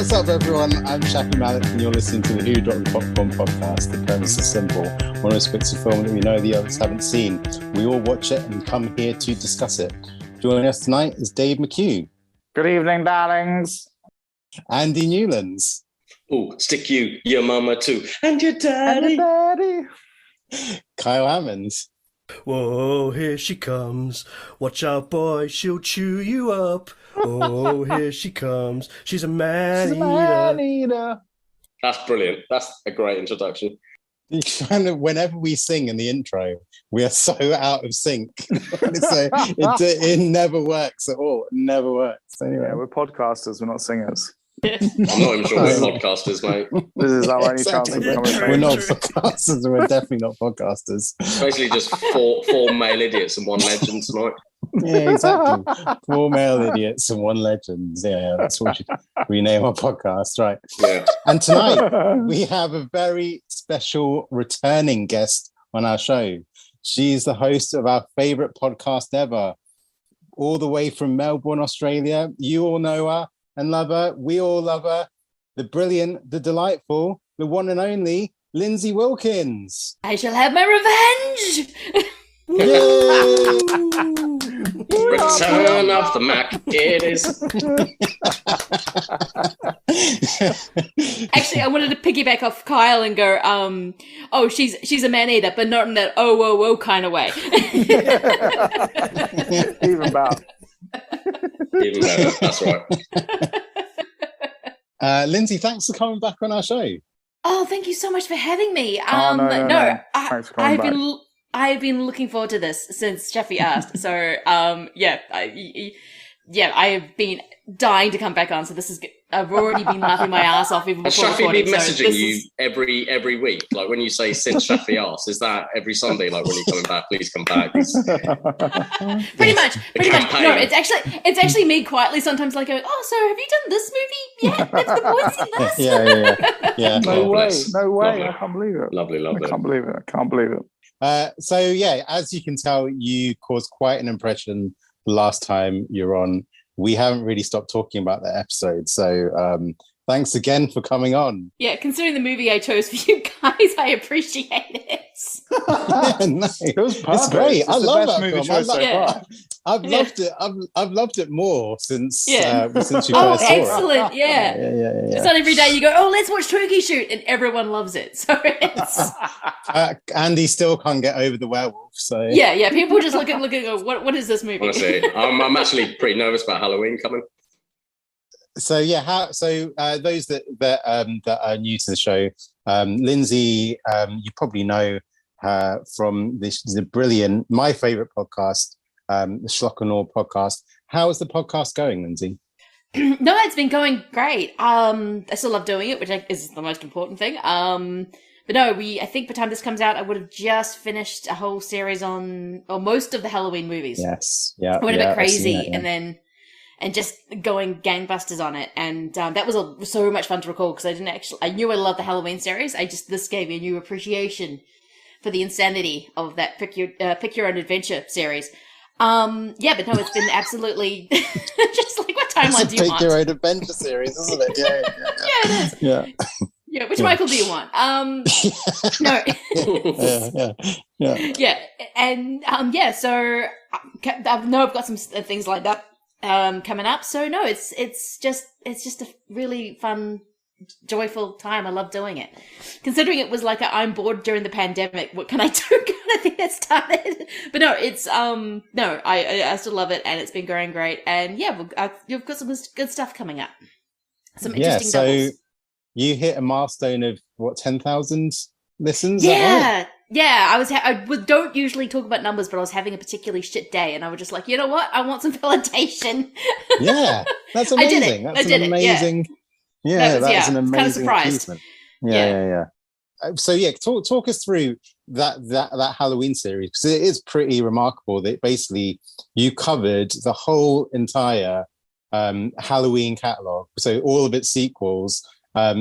What's up, everyone? I'm Shafi Malik, and you're listening to the Who Dropped the Popcorn podcast. The premise is simple. One of us picks a film that we know the others haven't seen. We all watch it and come here to discuss it. Joining us tonight is Dave McHugh. Good evening, darlings. Andy Newlands. Oh, stick you, your mama too, and your daddy. Kyle Hammond. Whoa, here she comes. Watch out, boy, she'll chew you up. Oh, here she comes. She's a man-eater. That's brilliant. That's a great introduction. Whenever we sing in the intro, we are so out of sync. It never works at all. It never works. Anyway, Yeah, we're podcasters, we're not singers. I'm not even sure we're podcasters, mate. This is our only chance of becoming We're not famous. podcasters. We're definitely not podcasters. Basically just four male idiots and one legend tonight. Yeah, exactly. 4 male idiots and 1 legend. Yeah, that's what we should rename our podcast, right? Yeah. And tonight we have a very special returning guest on our show. She's the host of our favourite podcast ever, all the way from Melbourne, Australia. You all know her and love her. We all love her. The brilliant, the delightful, the one and only Lindsay Wilkins. I shall have my revenge! Return of the Mac. It is. Actually, I wanted to piggyback off Kyle and go, oh, she's a man-eater, but not in that oh, whoa, whoa kind of way. Even better. Even better. That's right. Lindsay, thanks for coming back on our show. Oh, thank you so much for having me. No. Thanks for coming back. I've been looking forward to this since Shafi asked. So, I've been dying to come back on. So this is. I've already been laughing my ass off even Has before Shafi recording. been messaging so you every week? Like when you say since Shafi asked, is that every Sunday? Like when you're coming back, please come back. Pretty much. campaign. No, it's actually me quietly sometimes like going, oh, so have you done this movie yet? Have the boys seen this? Yeah. No way. bless. No way. Lovely. I can't believe it. Lovely. I can't believe it. So as you can tell, you caused quite an impression the last time you're on. We haven't really stopped talking about that episode. So thanks again for coming on. Yeah, considering the movie I chose for you guys, I appreciate it. No, It was perfect. it's great. It's I the love best that movie film. choice so far. I've loved it. I've loved it more since you Oh, first saw it. excellent. Yeah. Yeah. It's not every day you go, oh, let's watch Turkey Shoot, and everyone loves it. So it's... Andy still can't get over the werewolf. So yeah. People just look and go, what is this movie? Honestly, I'm actually pretty nervous about Halloween coming. So those that are new to the show, Lindsay, you probably know her from the brilliant, my favorite podcast, the Schlock Awe Podcast. How is the podcast going, Lindsay? No, it's been going great. I still love doing it, which is the most important thing. But no, I think by the time this comes out, I would have just finished a whole series on, or most of the Halloween movies. Yes, yeah. I went a bit crazy, I've seen that, and just going gangbusters on it. And that was so much fun to record because I knew I loved the Halloween series. this gave me a new appreciation for the insanity of that Pick Your Own Adventure series. But no, it's been absolutely just like, what timeline do you want? Pick Your Own Adventure series, isn't it? Yeah. Yeah, it is. Yeah. Yeah, which Michael do you want? No. Yeah. And so I know I've got some things like that coming up. So no, it's just a really fun, joyful time. I love doing it. Considering it was like I'm bored during the pandemic, what can I do kind of thing that started. But no, it's I still love it, and it's been going great. And yeah, you've got some good stuff coming up. Some interesting doubles. You hit a milestone of 10,000 listens? Yeah. Yeah, I don't usually talk about numbers, but I was having a particularly shit day, and I was just like, you know what? I want some validation. Yeah, that's amazing. I did it. Amazing. Yeah, that's an amazing kind of surprised. achievement. Yeah. So talk us through that Halloween series, because it is pretty remarkable that basically you covered the whole entire Halloween catalog, so all of its sequels.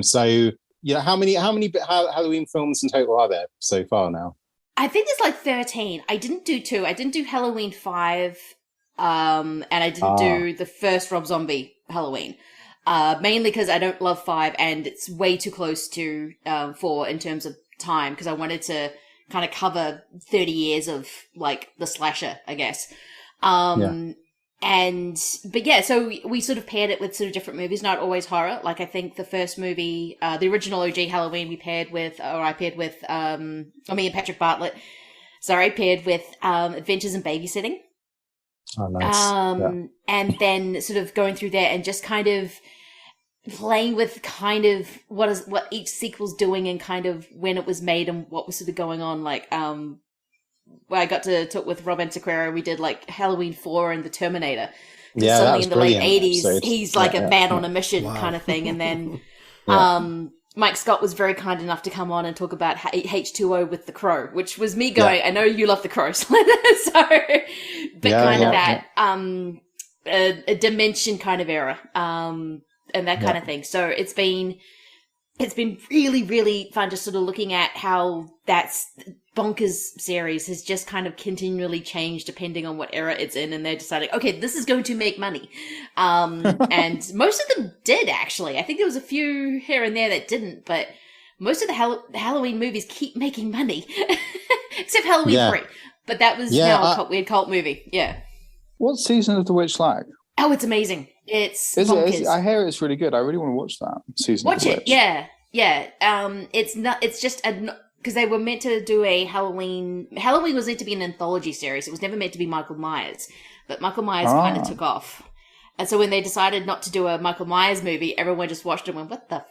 So how many Halloween films in total are there so far now? I think there's like 13. I didn't do 2. I didn't do Halloween 5, and I didn't do the first Rob Zombie Halloween. mainly because I don't love 5 and it's way too close to 4 in terms of time, because I wanted to kind of cover 30 years of like the slasher, I guess. So we sort of paired it with sort of different movies, not always horror. Like I think the first movie, the original OG Halloween, I paired with, me and Patrick Bartlett, paired with Adventures in Babysitting. Oh, nice. And then sort of going through there and just kind of playing with kind of what each sequel's doing and kind of when it was made and what was sort of going on. Like, where I got to talk with Rob Antiquera, we did like Halloween 4 and The Terminator. Yeah, suddenly in the late 80s, episode. He's like a man on a mission kind of thing. And then, Mike Scott was very kind enough to come on and talk about H2O with The Crow, which was me going, I know you love The Crow, a dimension kind of era, and that kind of thing. So it's been really, really fun just sort of looking at how that's Bonkers series has just kind of continually changed depending on what era it's in, and they're deciding, okay, this is going to make money. And most of them did, actually. I think there was a few here and there that didn't, but most of the Halloween movies keep making money. Except Halloween 3. But that was a weird cult movie. Yeah. What season of The Witch like? Oh, it's amazing. It's I hear it's really good. I really want to watch that season. Watch it, yeah. It's just because they were meant to do a Halloween. Halloween was meant to be an anthology series. It was never meant to be Michael Myers, but Michael Myers kind of took off. And so when they decided not to do a Michael Myers movie, everyone just watched it and went, "What the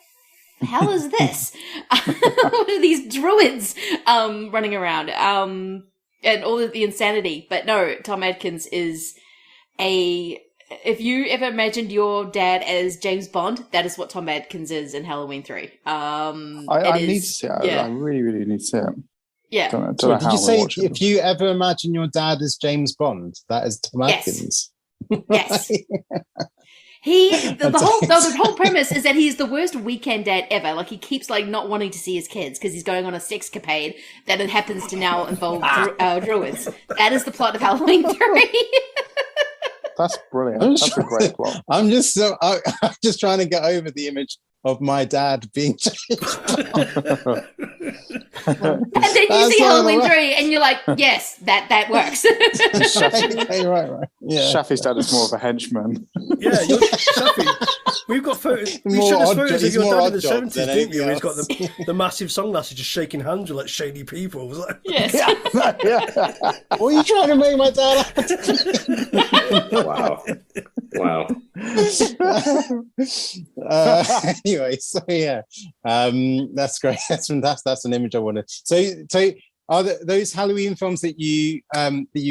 hell is this? What are these druids running around?" And all of the insanity. But no, Tom Atkins is if you ever imagined your dad as James Bond, that is what Tom Atkins is in Halloween 3. I need to see it. I really, really need to see it. Yeah. Did you say if you ever imagine your dad as James Bond, that is Tom Atkins? Yes. The whole premise is that he's the worst weekend dad ever. Like, he keeps like not wanting to see his kids because he's going on a sexcapade that it happens to now involve druids. That is the plot of Halloween 3. That's brilliant. That's a great plot. I'm just trying to get over the image of my dad being James Bond. And then you see Halloween 3 and you're like, yes, that works. Right. Yeah. Shafi's dad is more of a henchman. Yeah, Shafi. We've got photos. We showed us photos of your dad in the 70s, didn't you? He's got the massive sunglasses just shaking hands with like shady people. It was like, yes. What are you trying to make my dad Wow. Anyway, so that's great. That's an image I wanted. So are those Halloween films that you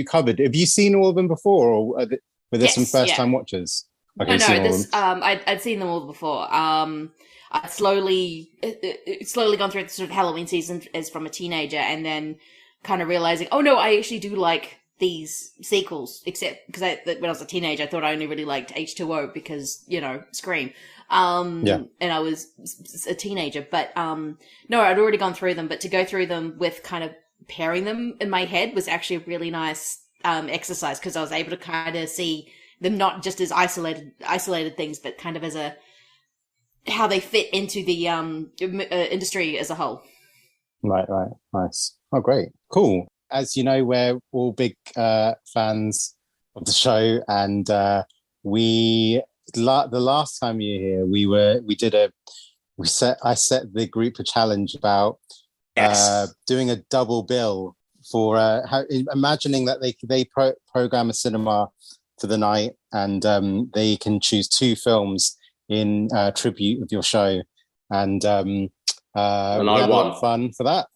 covered? Have you seen all of them before, or were there some first time watchers? Okay, I'd seen them all before. I'd slowly gone through the sort of Halloween season as from a teenager, and then kind of realizing, oh no, I actually do like these sequels, except because when I was a teenager, I thought I only really liked H2O because, Scream. And I was a teenager, but, no, I'd already gone through them, but to go through them with kind of pairing them in my head was actually a really nice, exercise, because I was able to kind of see them not just as isolated things, but kind of as how they fit into the, industry as a whole. Right. Nice. Oh, great. Cool. As you know, we're all big fans of the show, and the last time you were here, I set the group a challenge about doing a double bill for imagining that they program a cinema for the night, and they can choose 2 films in tribute of your show, and we had a lot of fun for that.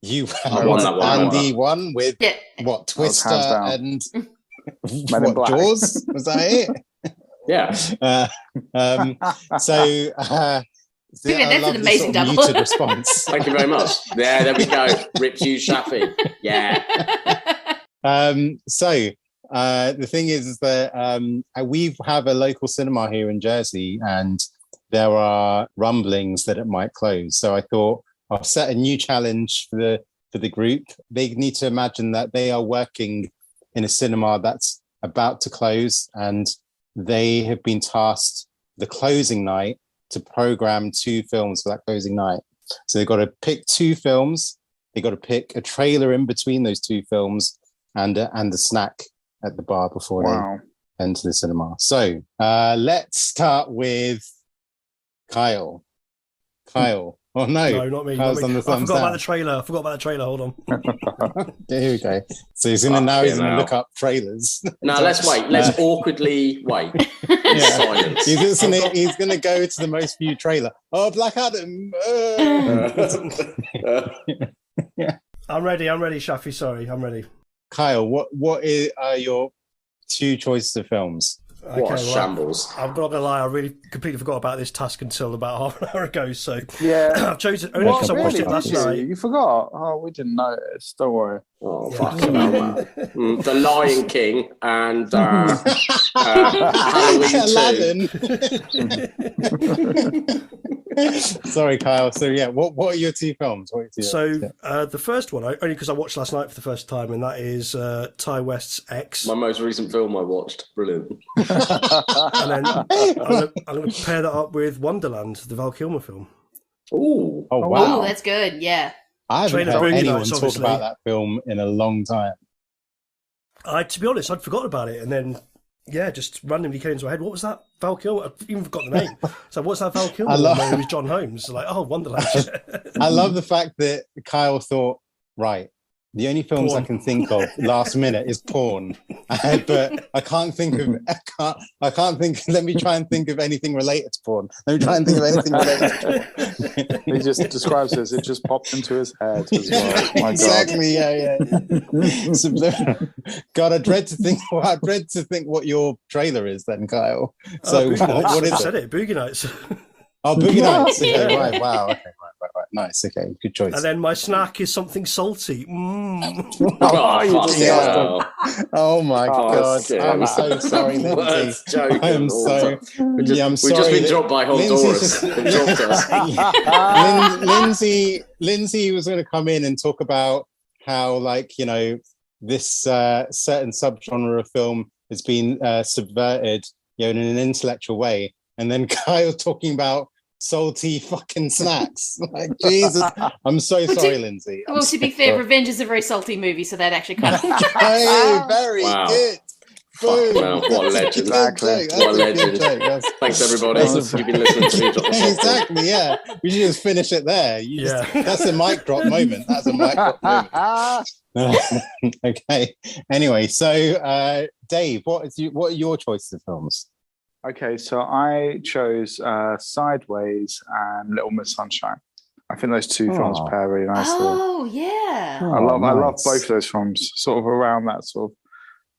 You won that one. Andy won with what, Twister and what, Jaws? Was that it? Yeah. That's an amazing double. Muted response. Thank you very much. There we go. Ripped you, Shafi. Yeah. The thing is that we have a local cinema here in Jersey, and there are rumblings that it might close. So I thought I'll set a new challenge for the group. They need to imagine that they are working in a cinema that's about to close, and they have been tasked the closing night to program 2 films for that closing night. So they've got to pick 2 films. They've got to pick a trailer in between those 2 films and a snack at the bar before they enter the cinema. So let's start with Kyle. Oh, no, not me. Kyle's Not me. on the thumbs I down. forgot about the trailer. Hold on. Here we go. So he's going to look up trailers. No, let's wait. Let's awkwardly wait. Silence. He's going to go to the most viewed trailer. Oh, Black Adam. I'm ready, Shafi. Sorry, I'm ready. Kyle, what are your 2 choices of films? What a shambles. I'm not gonna lie, I really completely forgot about this task until about half an hour ago. So yeah, I've chosen only because I watched it last night. You forgot? Oh, we didn't notice. Don't worry. Oh, fucking hell, man. The Lion King and Halloween 2. Sorry, Kyle. So yeah, what are your 2 films? The first one, only because I watched last night for the first time, and that is Ty West's X. My most recent film I watched. Brilliant. And then I'm going to pair that up with Wonderland, the Val Kilmer film. Ooh. Oh wow, Ooh, that's good. Yeah. I haven't heard anyone talk about that film in a long time. To be honest, I'd forgotten about it, and then just randomly came into my head. What was that Val Kilmer? I even forgot the name. So what's that Val Kilmer? It was John Holmes. Like, oh, Wonderland. I love the fact that Kyle thought, right, the only films I can think of last minute is porn, but I can't think of. I can't think. Let me try and think of anything related to porn. Let me try and think of anything related to porn. He just describes it as it just popped into his head as well. My exactly. God. God, I dread to think what your trailer is then, Kyle. So what is it? I said it. Boogie Nights. Oh, Boogie Nights. Okay, right. Wow. Okay. Right. Nice. Okay. Good choice. And then my snack is something salty. Oh my God. I'm so sorry, Lindsay. I'm sorry. We've just been dropped by Honduras. Lindsay was going to come in and talk about how, this certain subgenre of film has been subverted, in an intellectual way. And then Kyle talking about salty fucking snacks. Like, Jesus. I'm so sorry, Lindsay. To be fair, Revenge is a very salty movie, so that actually kind of... Hey, very good. Wow, what a legend. Exactly. What a legend. Thanks, everybody. You've been listening to me drop the Exactly, yeah. We should just finish it there. That's a mic drop moment. That's a mic drop moment. Okay. Anyway, so Dave, what are your choices of films? Okay, so I chose Sideways and Little Miss Sunshine. I think those 2 films pair really nicely. Oh, yeah. I love both of those films, sort of around that sort of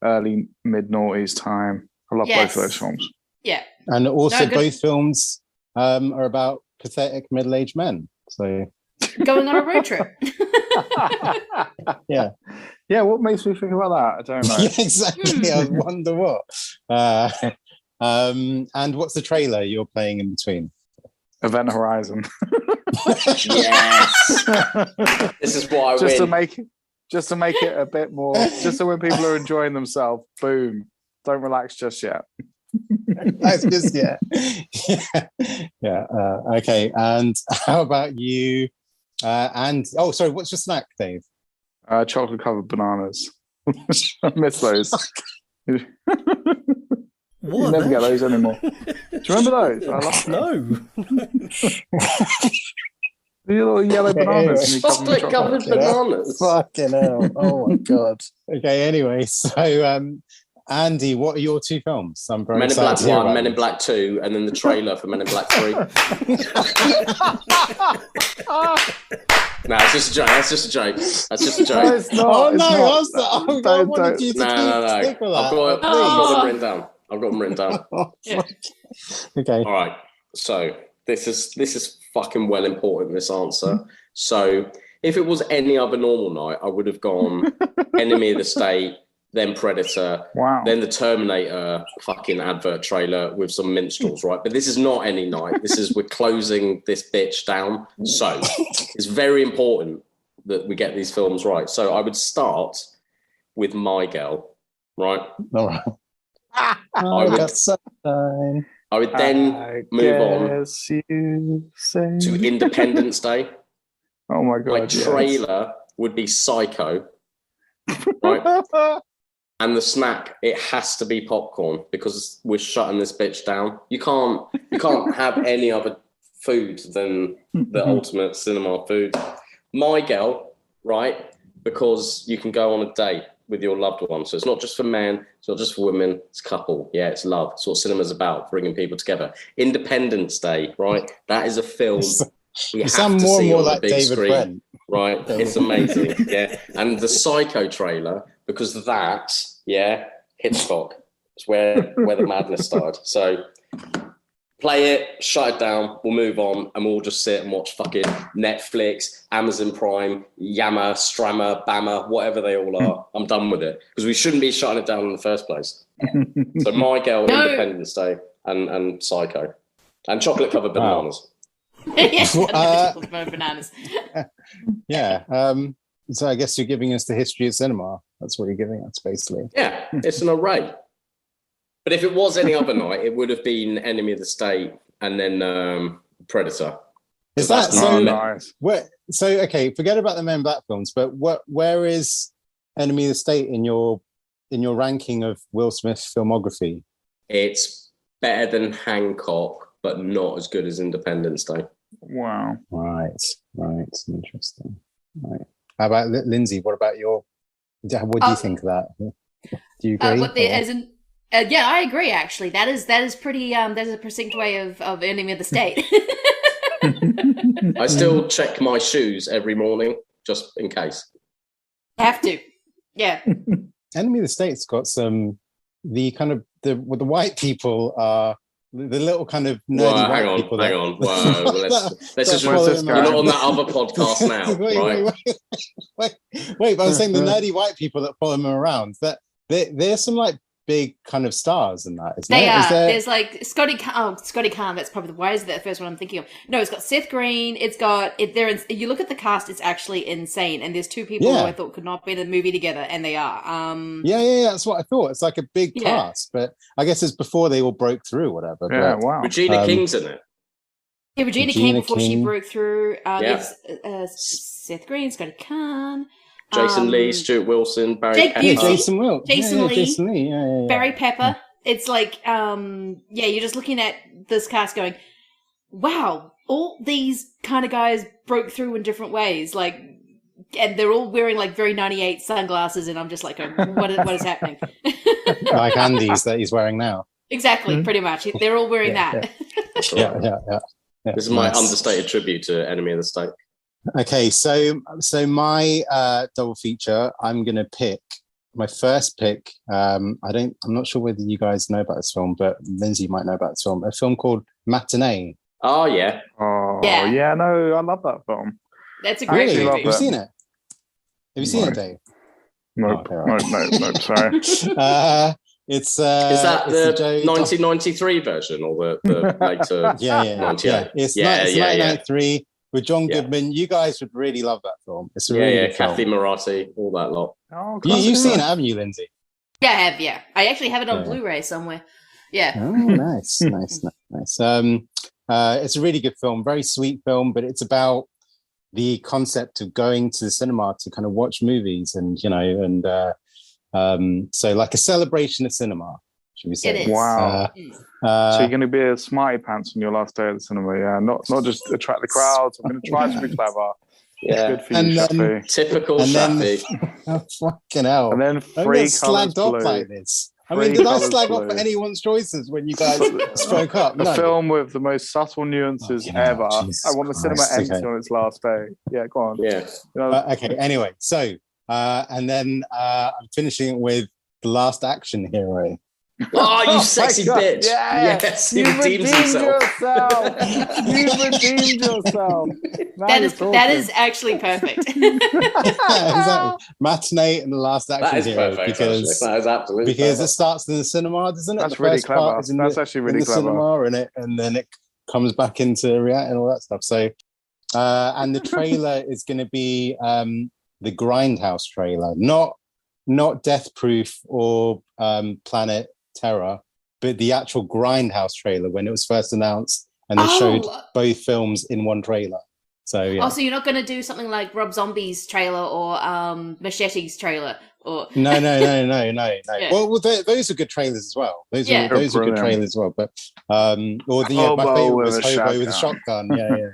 early, mid-noughties time. I love both of those films. Yeah. And also both films are about pathetic middle-aged men. So going on a road trip. Yeah. Yeah, what makes me think about that? I don't know. Yeah, exactly. I wonder what. And what's the trailer you're playing in between? Event Horizon. Yes. This is what I win. Just to make it a bit more, just so when people are enjoying themselves, boom, don't relax just yet. That's just yeah. Okay, and how about you? Sorry, what's your snack, Dave? Chocolate covered bananas. I miss those. You never get those anymore. Do you remember those? I love The little yellow bananas. Chocolate covered bananas. Fucking hell. Oh my God. Okay, anyway, so Andy, what are your 2 films? I'm very Men in Black excited 1, Men in Black 2, and then the trailer for Men in Black 3. No, it's just a joke. That's just a joke. No, it's not. I wanted you to stick with that. I've got them written down. Okay. All right. So this is fucking well important, this answer. So if it was any other normal night, I would have gone Enemy of the State, then Predator, then the Terminator fucking advert trailer with some minstrels, right? But this is not any night. We're closing this bitch down. So it's very important that we get these films right. So I would start with My Girl, right? All right. I would then move on to Independence Day. Oh my God. My trailer would be Psycho. Right? And the snack, it has to be popcorn because we're shutting this bitch down. You can't have any other food than the ultimate cinema food. My girl, right? Because you can go on a date with your loved one. So it's not just for men, it's not just for women, it's a couple. Yeah, it's love. It's what cinema's about, bringing people together. Independence Day, right? That is a film we have to see on the big screen. Right? It's amazing. Yeah. And the Psycho trailer, because that, Hitchcock. It's where the madness started. So play it, shut it down, we'll move on, and we'll just sit and watch fucking Netflix, Amazon Prime, Yammer, Strammer, Bammer, whatever they all are. I'm done with it. Because we shouldn't be shutting it down in the first place. So My Girl, Independence Day, and Psycho. And chocolate-covered bananas. Bananas. Yeah. So I guess you're giving us the history of cinema. That's what you're giving us, basically. Yeah, it's an array. But if it was any other night, it would have been Enemy of the State and then Predator. Is that so nice? Okay, forget about the Men in Black films, but where is Enemy of the State in your ranking of Will Smith's filmography? It's better than Hancock, but not as good as Independence Day. Wow. Right. Interesting. Right. How about Lindsay? What about what do you think of that? Do you agree? Yeah, I agree. Actually, that is pretty. That is a succinct way of Enemy of the State. I still check my shoes every morning just in case. Have to. Yeah. Enemy of the State's got some the white people are the little kind of nerdy white people. Hang on. Whoa, let's just you're not on that other podcast now, right? Wait, but I'm saying the nerdy white people that follow him around, that they're some like big kind of stars in that. They are. There's like Scotty Khan. That's probably why is that the first one I'm thinking of? No, it's got Seth Green. It's got it. You look at the cast; it's actually insane. And there's two people who I thought could not be in a movie together, and they are. Yeah. That's what I thought. It's like a big cast, but I guess it's before they all broke through, or whatever. Yeah, wow. Regina King's in it. Yeah, Regina King before she broke through. Seth Green, Scotty Khan. Jason Lee, Stuart Wilson, Barry Pepper. Jason Lee. Yeah. Barry Pepper. It's like, you're just looking at this cast going, wow, all these kind of guys broke through in different ways. Like, and they're all wearing like very 98 sunglasses, and I'm just like, what is happening? Like Andy's that he's wearing now. Exactly, pretty much. They're all wearing that. Yeah. This is my understated tribute to Enemy of the State. Okay, so my double feature, I'm gonna pick my first pick. I'm not sure whether you guys know about this film, but Lindsay might know about this film. A film called Matinee. Oh yeah. Oh yeah. No, I love that film. That's a great movie. Have you seen it? Have you seen it, Dave? Nope. Sorry. Is that the 1993 version or the later? Yeah. 98? It's 1993. With John Goodman, you guys would really love that film. It's a really good film. Kathy Marathi, all that lot. Oh, you've seen it, haven't you, Lindsay? Yeah, I have. Yeah, I actually have it on Blu-ray somewhere. Yeah. Oh, nice. It's a really good film, very sweet film, but it's about the concept of going to the cinema to kind of watch movies, and so like a celebration of cinema. Should we say? It is. Wow. So you're going to be a smarty pants on your last day at the cinema, yeah? Not just attract the crowds. I'm going to try to be clever. Yeah. Good for you, Shafi. Typical Shafi. Fucking hell. And then free slagged off like this. I mean, did I slag off anyone's choices when you guys spoke up? A film with the most subtle nuances ever. I want the cinema empty on its last day. Yeah, go on. Yeah. Okay, anyway. So, and then I'm finishing it with The Last Action Hero. Oh, you sexy bitch. Yeah. Yes, he redeems himself. You redeemed yourself. That is actually perfect. Exactly. Matinee and The Last Action Hero. Perfect, because that is absolutely because perfect. It starts in the cinema, doesn't it? That's really clever. That's actually really clever. Cinema and then it comes back into reality and all that stuff. So, and the trailer is going to be the Grindhouse trailer, not Death Proof or Planet Terror. but the actual Grindhouse trailer when it was first announced, and they showed both films in one trailer. So yeah. Oh, so you're not going to do something like Rob Zombie's trailer or Machete's trailer? Or No. Yeah. Well, those are good trailers as well. Those are good trailers as well. But my favorite was Hobo with a Shotgun. Yeah.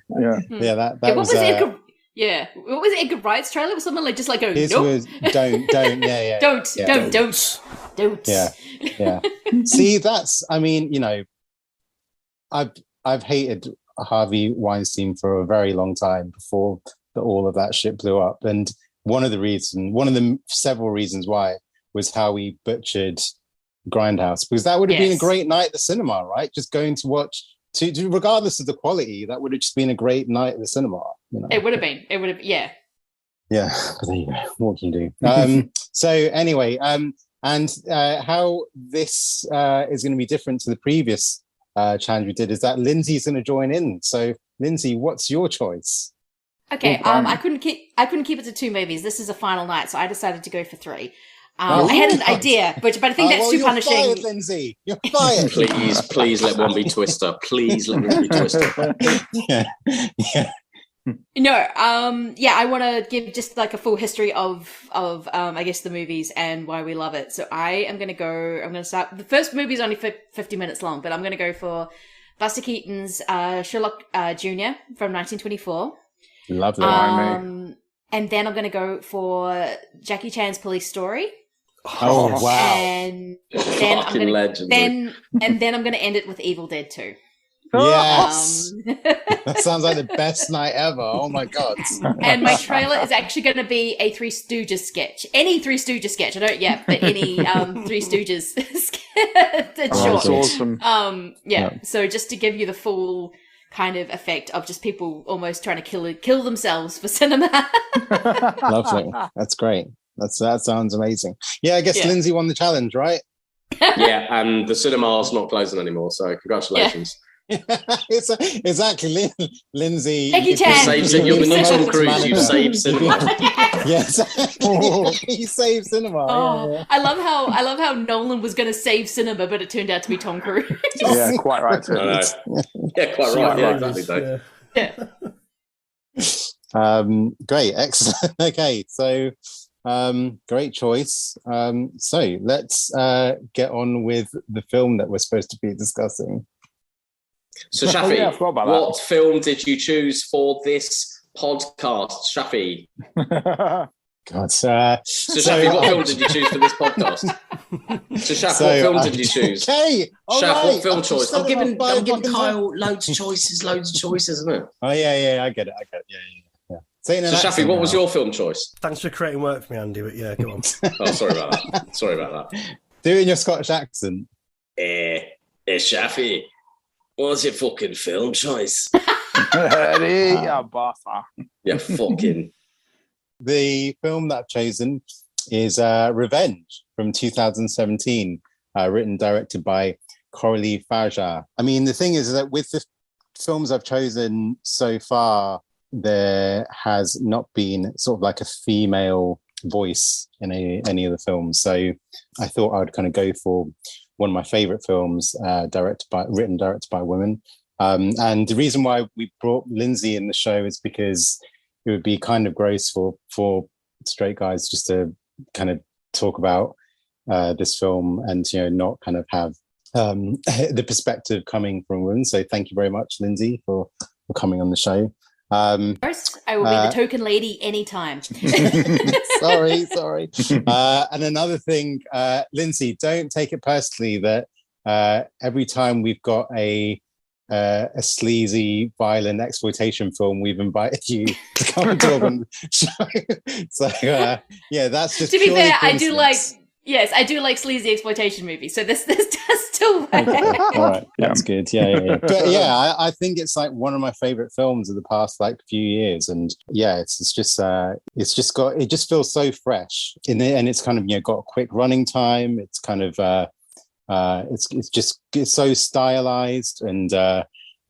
That what was. What was Edgar Wright's trailer? Was something like just like going, His nope. was don't. Yeah. Don't. Yeah. See, that's. I mean, you know, I've hated Harvey Weinstein for a very long time before all of that shit blew up, and one of the several reasons why was how he butchered Grindhouse, because that would have been a great night at the cinema, right? Just going to watch, regardless of the quality, that would have just been a great night at the cinema. You know? It would have, yeah. Yeah, but there you go. What can you do? So anyway, and how this is going to be different to the previous challenge we did is that Lindsay's going to join in. So Lindsay, what's your choice? Okay, I couldn't keep it to 2 movies. This is a final night, so I decided to go for 3. I had an idea, but I think that's too punishing. You're fired, Lindsay. You're fired. Please let one be Twister. Please let one be Twister. Yeah. No, I want to give just like a full history of I guess the movies and why we love it. So I'm going to start. The first movie is only 50 minutes long, but I'm going to go for Buster Keaton's Sherlock Jr. from 1924. Lovely. And then I'm going to go for Jackie Chan's Police Story. Oh wow! And then I'm going to end it with Evil Dead 2. Yes, that sounds like the best night ever. Oh my god! And my trailer is actually going to be a Three Stooges sketch. Any Three Stooges sketch. I don't yet, but any Three Stooges sketch. It's short. That's awesome. So just to give you the full kind of effect of just people almost trying to kill themselves for cinema. Lovely. That's great. That sounds amazing. Yeah, I guess Lindsay won the challenge, right? Yeah, and the cinema's not closing anymore, so congratulations. Exactly, Lindsay. Thank you, Chan. You're the new Tom Cruise. You saved cinema. Yes, he saved cinema. Oh, I love how Nolan was going to save cinema, but it turned out to be Tom Cruise. Yeah, quite right. Too. Yeah, quite right. Yeah, exactly. Great, excellent. Okay, so great choice. So let's get on with the film that we're supposed to be discussing. So Shafi, what film did you choose for this podcast, Shafi? God, so Shafi, what film did you choose for this podcast? So Shafi, what film did you choose? Okay, Shafi, what film choice? I'm giving Kyle loads of choices, isn't it? Oh yeah, I get it. Yeah. So Shafi, what was your film choice? Thanks for creating work for me, Andy, but yeah, go on. Oh, sorry about that. Do it in your Scottish accent. Shafi, what's your fucking film choice? Yeah, fucking. The film that I've chosen is Revenge from 2017, written and directed by Coralie Fargeat. I mean, the thing is that with the films I've chosen so far, there has not been sort of like a female voice in any of the films. So I thought I would kind of go for one of my favorite films, written and directed by women. And the reason why we brought Lindsay in the show is because it would be kind of gross for straight guys just to kind of talk about this film and, you know, not kind of have the perspective coming from women. So thank you very much, Lindsay, for coming on the show. First, I will be the token lady anytime. Sorry. And another thing, Lindsay, don't take it personally that every time we've got a sleazy, violent exploitation film, we've invited you to come and talk on the show. So that's just to be fair, I do like sleazy exploitation movies. So this does still work. Okay. All right, that's good. Yeah. But yeah, I think it's like one of my favorite films of the past like few years, and yeah, it just feels so fresh in it, and it's kind of, you know, got a quick running time. It's kind of it's so stylized, and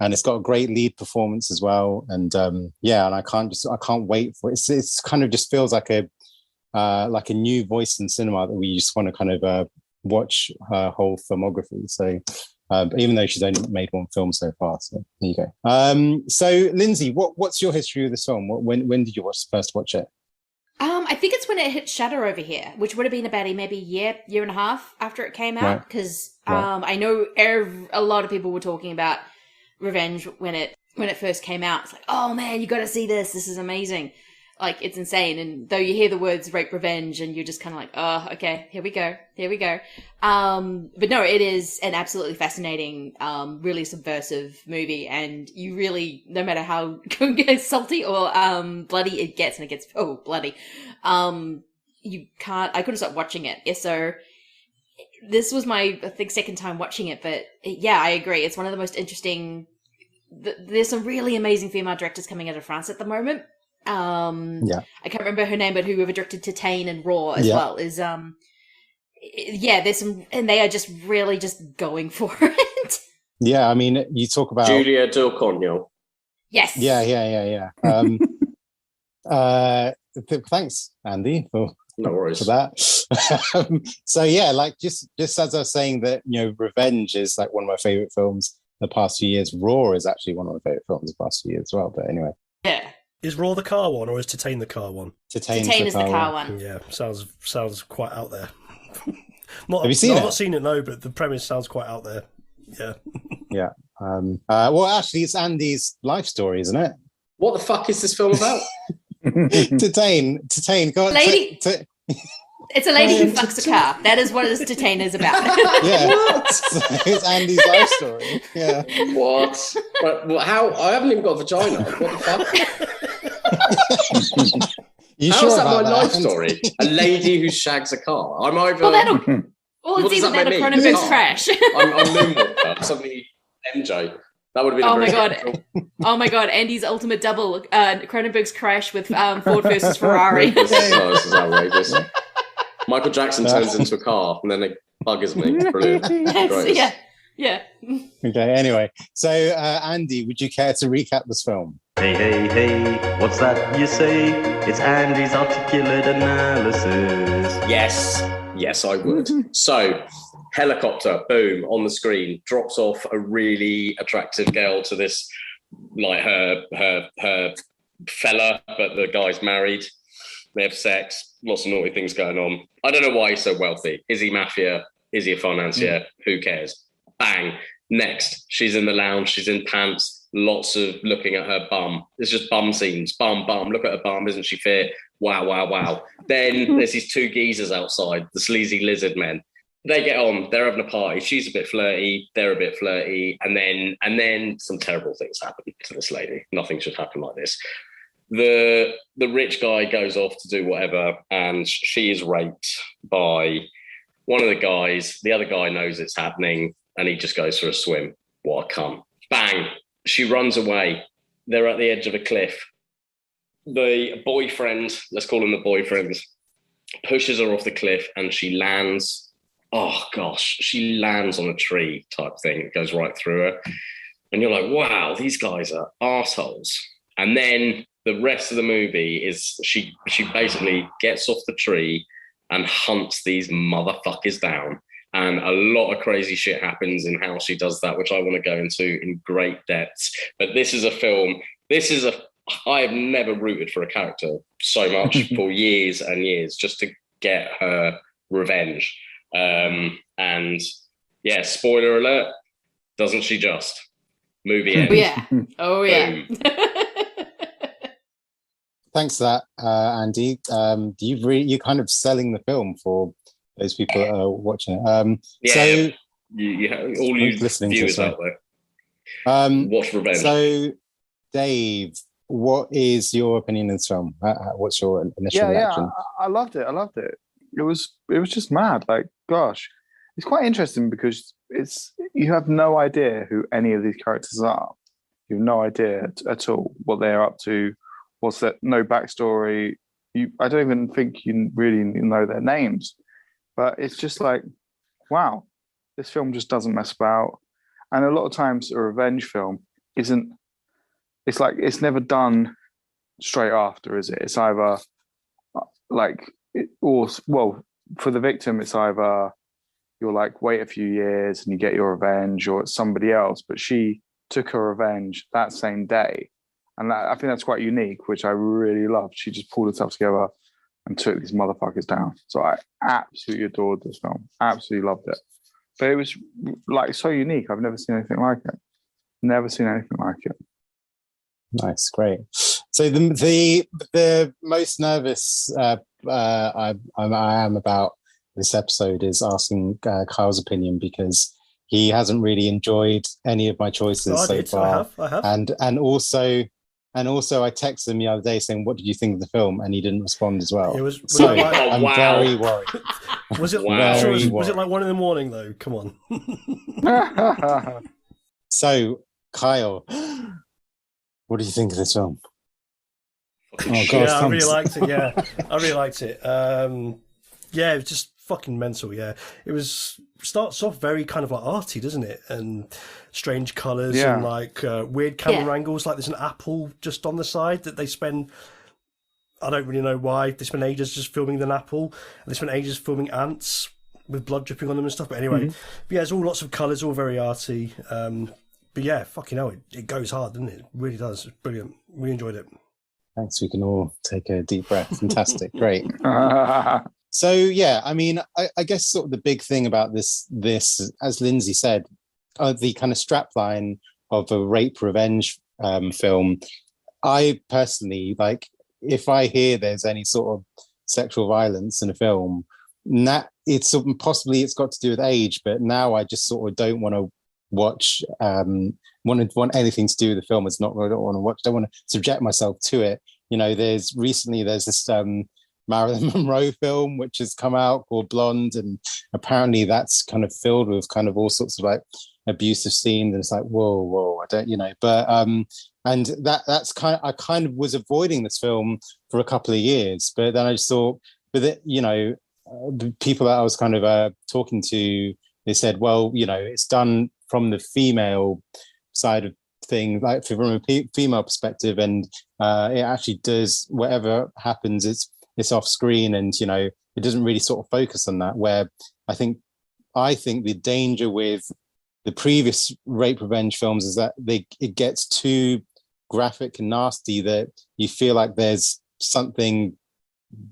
it's got a great lead performance as well, and and I can't wait for it. It's kind of just feels like a new voice in cinema that we just want to kind of watch her whole filmography. So even though she's only made one film so far, so there you go. So Lindsay, what's your history with this film? When did you first watch it? I think it's when it hit Shudder over here, which would have been about maybe a year and a half after it came out. Because I know a lot of people were talking about Revenge when it first came out. It's like, oh man, you got to see this. This is amazing. Like, it's insane. And though you hear the words rape revenge and you're just kind of like, oh, okay, here we go. But no, it is an absolutely fascinating, really subversive movie. And you really, no matter how salty or bloody it gets, and it gets, bloody, I couldn't stop watching it. Yeah, so this was my, I think, second time watching it. But yeah, I agree. It's one of the most interesting, there's some really amazing female directors coming out of France at the moment. I can't remember her name, but whoever directed Titane and Raw as well is there's some, and they are just really just going for it. Yeah, I mean, you talk about Julia Delcogno. Yes. Yeah. Thanks, Andy, for that. So yeah, like just as I was saying that, Revenge is like one of my favorite films the past few years. Raw is actually one of my favorite films the past few years as well. But anyway, yeah. Is Raw the car one or is Titane the car one? Titane is the car one. Yeah, sounds quite out there. Have you seen it? I've not seen it, no, but the premise sounds quite out there. Yeah. Yeah. Well, actually, it's Andy's life story, isn't it? What the fuck is this film about? Titane. Go on, lady. It's a lady who fucks a car. That is what Titane is about. Yeah. It's Andy's life story. Yeah. What? But how? I haven't even got a vagina. What the fuck? How's that my life story? A lady who shags a car. I'm over. It's either that or Cronenberg's Crash. I'm Moonwalker. Something MJ. That would have been. Oh my god! Andy's ultimate double. Cronenberg's Crash with Ford versus Ferrari. This is outrageous. Michael Jackson turns into a car and then it buggers me. Brilliant. Yeah. Okay, anyway. So, Andy, would you care to recap this film? Hey, what's that you say? It's Andy's articulate analysis. Yes, I would. So, helicopter, boom, on the screen, drops off a really attractive girl to this, like her fella, but the guy's married. They have sex, lots of naughty things going on. I don't know why he's so wealthy. Is he mafia? Is he a financier? Who cares? Bang. Next, she's in the lounge. She's in pants. Lots of looking at her bum. It's just bum scenes. Bum. Look at her bum. Isn't she fit? Wow. Then there's these two geezers outside, the sleazy lizard men. They get on. They're having a party. She's a bit flirty. They're a bit flirty. And then some terrible things happen to this lady. Nothing should happen like this. The rich guy goes off to do whatever, and she is raped by one of the guys. The other guy knows it's happening, and he just goes for a swim. What a cunt. Bang. She runs away. They're at the edge of a cliff. The boyfriend, let's call him the boyfriend, pushes her off the cliff, and she lands. Oh, gosh. She lands on a tree type thing. It goes right through her. And you're like, wow, these guys are arseholes. And then the rest of the movie is she basically gets off the tree and hunts these motherfuckers down. And a lot of crazy shit happens in how she does that, which I want to go into in great depths. But this is a film. I have never rooted for a character so much for years and years just to get her revenge. And yeah, spoiler alert, doesn't she just? Movie ends. Oh yeah. Thanks for that, Andy. You're kind of selling the film for those people that are watching it. So all you viewers out there, watch Revenge. So, Dave, what is your opinion in this film? What's your initial reaction? I loved it. It was just mad. Like, gosh, it's quite interesting because you have no idea who any of these characters are. You have no idea at all what they're up to. What's that? No backstory. I don't even think you really know their names. But it's just like, wow, this film just doesn't mess about. And a lot of times a revenge film it's never done straight after, is it? It's either for the victim, it's either you'll like wait a few years and you get your revenge, or it's somebody else. But she took her revenge that same day. And I think that's quite unique, which I really loved. She just pulled herself together and took these motherfuckers down. So I absolutely adored this film. Absolutely loved it. But it was like so unique. I've never seen anything like it. Never seen anything like it. Nice, great. So the most nervous I am about this episode is asking Kyle's opinion, because he hasn't really enjoyed any of my choices so far. I have. And also I texted him the other day saying, "What did you think of the film?" And he didn't respond as well. I'm very worried. Was it like 1 a.m. though? Come on. So, Kyle, what do you think of this film? Oh God, I really liked it. Yeah, I really liked it. Yeah, it was just fucking mental. Yeah, it starts off very kind of like arty, doesn't it? And strange colours and like weird camera angles. Like there's an apple just on the side that they spend. I don't really know why they spend ages just filming an apple, and they spend ages filming ants with blood dripping on them and stuff. But anyway, yeah, it's all lots of colours, all very arty. But yeah, fucking hell, it goes hard, doesn't it? It really does. It's brilliant. We enjoyed it. Thanks. We can all take a deep breath. Fantastic. Great. So, yeah, I mean, I guess sort of the big thing about this, as Lindsay said, the kind of strapline of a rape revenge film. I personally, like, if I hear there's any sort of sexual violence in a film, it's possibly it's got to do with age, but now I just sort of don't want to watch, want anything to do with the film. It's not what I don't want to watch. I don't want to subject myself to it. You know, there's this Marilyn Monroe film which has come out called Blonde, and apparently that's kind of filled with kind of all sorts of like abusive scenes, and it's like whoa, I don't, you know, but and that's I kind of was avoiding this film for a couple of years, but then I just thought, but it, you know, the people that I was kind of talking to, they said, well, you know, it's done from the female side of things, like from a female perspective, and it actually does, whatever happens, it's off screen, and you know, it doesn't really sort of focus on that. Where I think the danger with the previous rape revenge films is that it gets too graphic and nasty, that you feel like there's something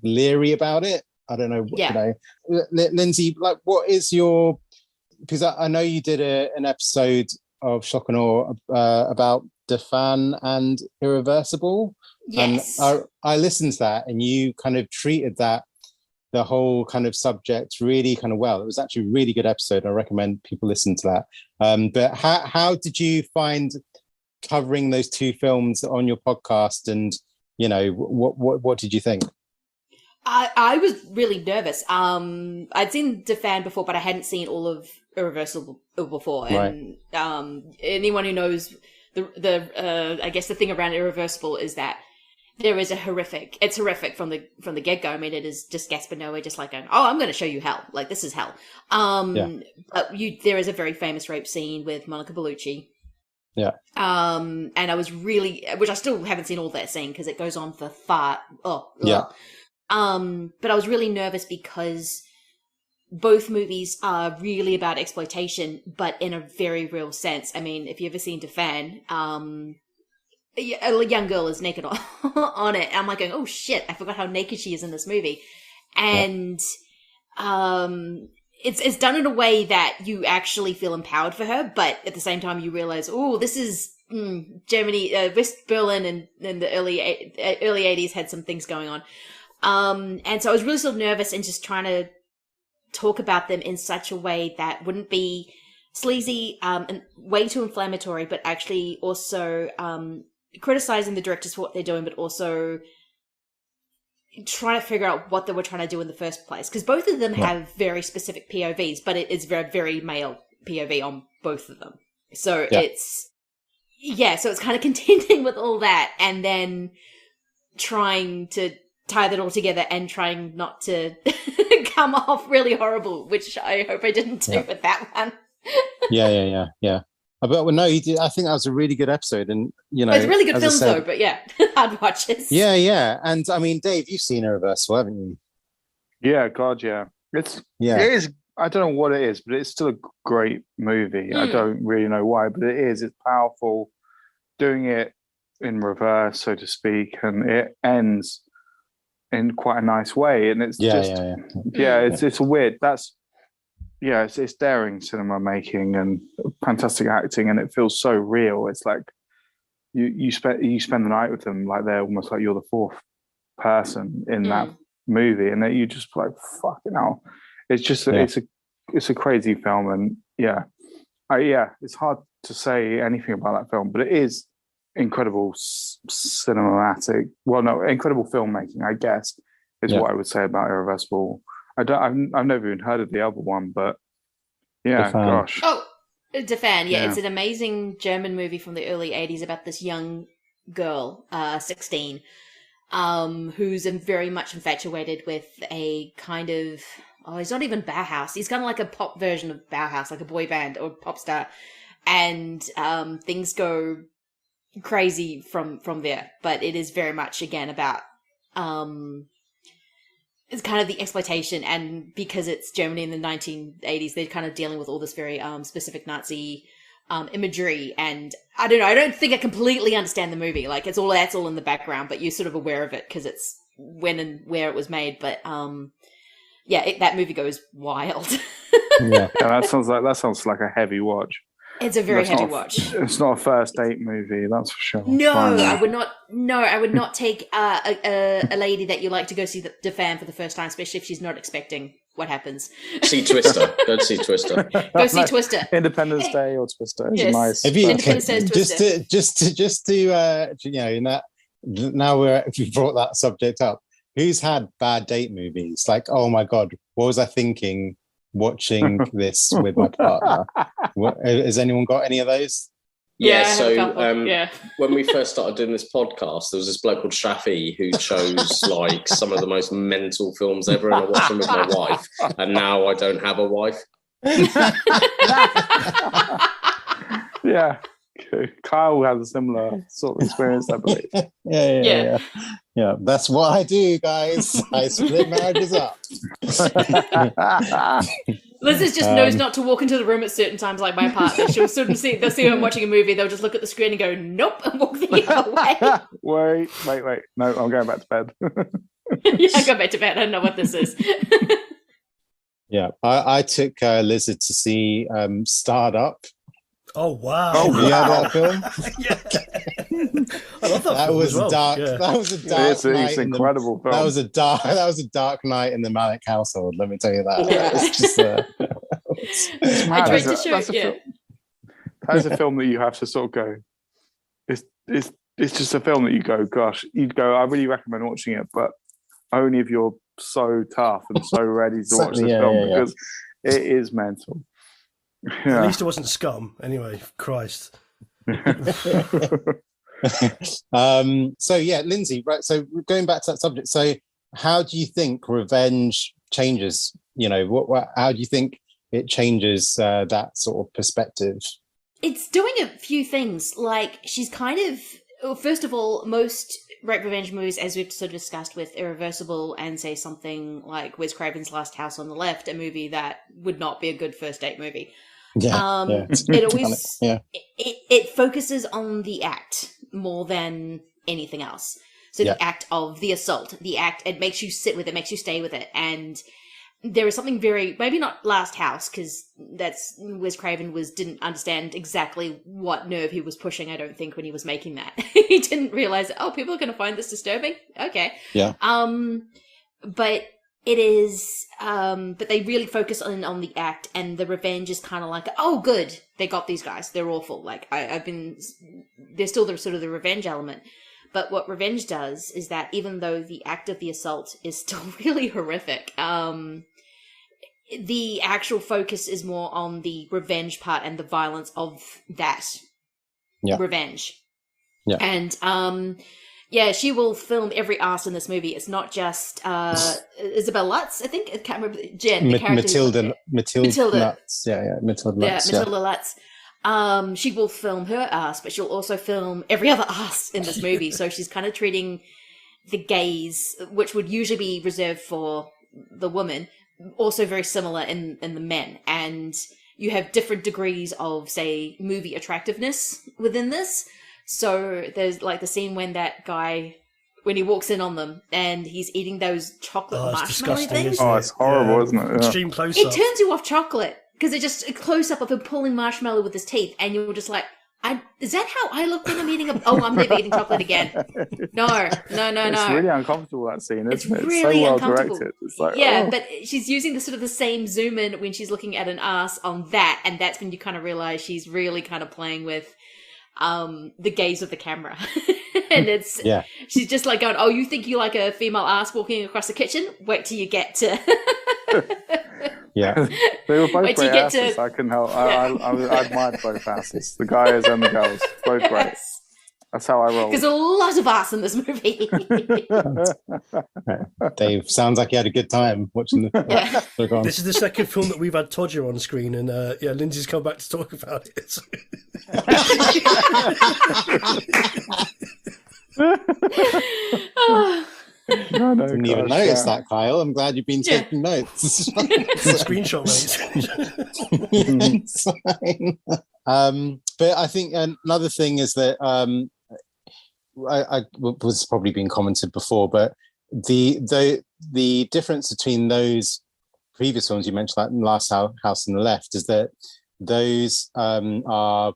leery about it. I don't know. You know, Lindsay, like, what is your? Because I know you did an episode of Schlock Awe about Defan and Irreversible. Yes. And I listened to that, and you kind of treated the whole kind of subject really kind of well. It was actually a really good episode. I recommend people listen to that. But how did you find covering those two films on your podcast? And, you know, what did you think? I was really nervous. I'd seen Defan before, but I hadn't seen all of Irreversible before. And anyone who knows the I guess the thing around Irreversible is that there is it's horrific from the get-go. I mean, it is just Gaspar Noé just like going, oh, I'm going to show you hell. Like, this is hell. But there is a very famous rape scene with Monica Bellucci. Yeah. And I was really, which I still haven't seen all that scene because it goes on for far. But I was really nervous because both movies are really about exploitation, but in a very real sense. I mean, if you've ever seen Defan, a young girl is naked on it. I'm like going, oh shit, I forgot how naked she is in this movie. And it's done in a way that you actually feel empowered for her, but at the same time you realize, oh, this is Germany, West Berlin, and in the early 80s had some things going on. And so I was really sort of nervous and just trying to talk about them in such a way that wouldn't be sleazy and way too inflammatory, but actually also criticizing the directors for what they're doing, but also trying to figure out what they were trying to do in the first place. Because both of them have very specific POVs, but it is very, very male POV on both of them. So it's kind of contending with all that and then trying to tie that all together and trying not to come off really horrible, which I hope I didn't do with that one. Yeah. But no, you did. I think that was a really good episode, and you know, it's a really good film though. But yeah, hard watches. Yeah, and I mean, Dave, you've seen Irreversible, haven't you? Yeah, God, yeah. It is I don't know what it is, but it's still a great movie. I don't really know why, but it is. It's powerful, doing it in reverse, so to speak, and it ends in quite a nice way. And it's it's a weird. It's daring cinema making and fantastic acting, and it feels so real. It's like you spend the night with them, like they're almost like you're the fourth person in that movie, and that you just like fucking hell. It's just it's a crazy film, and it's hard to say anything about that film, but it is incredible cinematic. Well, no, incredible filmmaking, I guess, is what I would say about Irreversible. I've never even heard of the other one, but gosh. Oh, Defan, it's an amazing German movie from the early 80s about this young girl, 16, who's very much infatuated with a kind of, he's not even Bauhaus. He's kind of like a pop version of Bauhaus, like a boy band or pop star. And things go crazy from there. But it is very much, again, about it's kind of the exploitation. And because it's Germany in the 1980s, they're kind of dealing with all this very specific Nazi imagery. And I don't know, I don't think I completely understand the movie. Like, that's all in the background, but you're sort of aware of it because it's when and where it was made. But that movie goes wild. That sounds like a heavy watch. It's a very heavy watch. It's not a first date movie, that's for sure. No, I would not. No, I would not take a lady that you like to go see the fan for the first time, especially if she's not expecting what happens. See Twister. Go see Twister. Go see Twister. Independence Day or Twister is nice. Independence Day is Twister. Just to now we brought that subject up. Who's had bad date movies? Like, oh my god, what was I thinking watching this with my partner? Has anyone got any of those? When we first started doing this podcast, there was this bloke called Shafi who chose like some of the most mental films ever, and I watched them with my wife, and now I don't have a wife. Kyle has a similar sort of experience, I believe. Yeah, that's what I do, guys. I split marriages up. Liz just knows not to walk into the room at certain times, like my partner. She'll sort of they'll see I'm watching a movie, they'll just look at the screen and go, nope, and walk the other way. Wait. No, I'm going back to bed. I go back to bed. I don't know what this is. I took Lizard to see Startup. Oh wow! That film? I love that. That film was well. dark. Yeah. That was a dark. It's an incredible film. That was a dark night in the Malik household. Let me tell you that. Yeah. It's just. It's mad. I tried to show it. That is a film that you have to sort of go. It's just a film that you go, gosh, you'd go. I really recommend watching it, but only if you're so tough and so ready to watch this film because it is mental. At least it wasn't Scum, anyway. Christ. Lindsay, right? So going back to that subject, so how do you think revenge changes? How do you think it changes that sort of perspective? It's doing a few things. Like, she's kind of, first of all, most rape revenge movies, as we've sort of discussed with Irreversible and say something like Wes Craven's Last House on the Left, a movie that would not be a good first date movie. It always it focuses on the act more than anything else. So the act of the assault, it makes you sit with it, makes you stay with it. And there is something very, maybe not Last House, because that's Wes Craven didn't understand exactly what nerve he was pushing, I don't think, when he was making that. He didn't realize, people are going to find this disturbing. Okay. Yeah. But it is, but they really focus on the act, and the revenge is kind of like, oh, good, they got these guys, they're awful. Like, there's still the sort of the revenge element. But what revenge does is that even though the act of the assault is still really horrific, the actual focus is more on the revenge part and the violence of that revenge. Yeah. And, she will film every arse in this movie. It's not just Isabel Lutz, I think. I can't remember. Jen, the character. Matilda Lutz. Matilda Lutz. Matilda Lutz. She will film her ass, but she'll also film every other ass in this movie. So she's kind of treating the gaze, which would usually be reserved for the woman, also very similar in the men, and you have different degrees of, say, movie attractiveness within this. So there's like the scene when that guy, when he walks in on them and he's eating those chocolate marshmallow things. Oh, it's horrible, isn't it? Yeah. Extreme close It up. turns you off chocolate because it just a close up of him pulling marshmallow with his teeth, and you're just like, is that how I look when I'm eating I'm never eating chocolate again. No. It's really uncomfortable, that scene, isn't it? It's really so well uncomfortable. directed. It's like, but she's using the sort of the same zoom in when she's looking at an ass on that, and that's when you kind of realize she's really kind of playing with the gaze of the camera. And she's just like going, oh, you think you like a female ass walking across the kitchen? Wait till you get to... Yeah. They were both great asses. I couldn't help. I admired both asses. The guys and the girls. Both great. Yes. That's how I roll. There's a lot of ass in this movie. Dave, sounds like you had a good time watching the This is the second film that we've had Todger on screen, and Lindsay's come back to talk about it. No, didn't even notice that, Kyle. I'm glad you've been taking notes. Screenshot, mate. But I think another thing is that I was probably been commented before, but the difference between those previous films you mentioned, like Last House on the Left, is that those are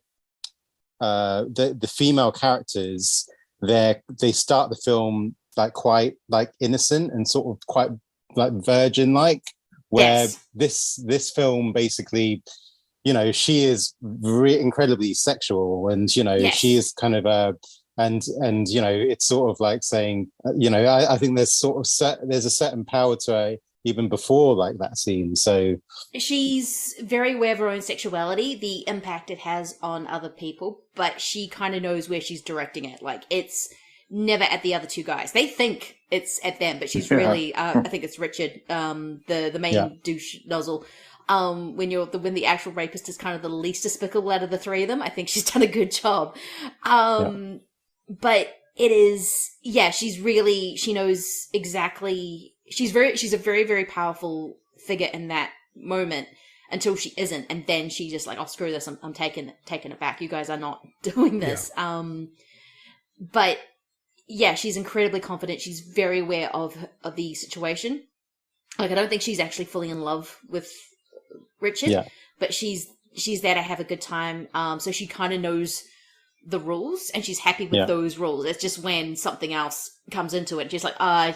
the female characters. They start the film like quite like innocent and sort of quite like virgin like, where this film basically, you know, she is incredibly sexual, and you know she is kind of and you know, it's sort of like saying, you know, I think there's sort of there's a certain power to her even before like that scene. So she's very aware of her own sexuality, the impact it has on other people, but she kind of knows where she's directing it. Like, it's never at the other two guys. They think it's at them, but she's really I think it's Richard, the main douche nozzle. When the actual rapist is kind of the least despicable out of the three of them, I think she's done a good job. But it is, she knows exactly. She's a very, very powerful figure in that moment until she isn't, and then she just like, oh, screw this, I'm taking it back. You guys are not doing this. But yeah, she's incredibly confident. She's very aware of the situation. Like, I don't think she's actually fully in love with Richard, but she's there to have a good time. So she kind of knows the rules, and she's happy with those rules. It's just when something else comes into it, she's like, no.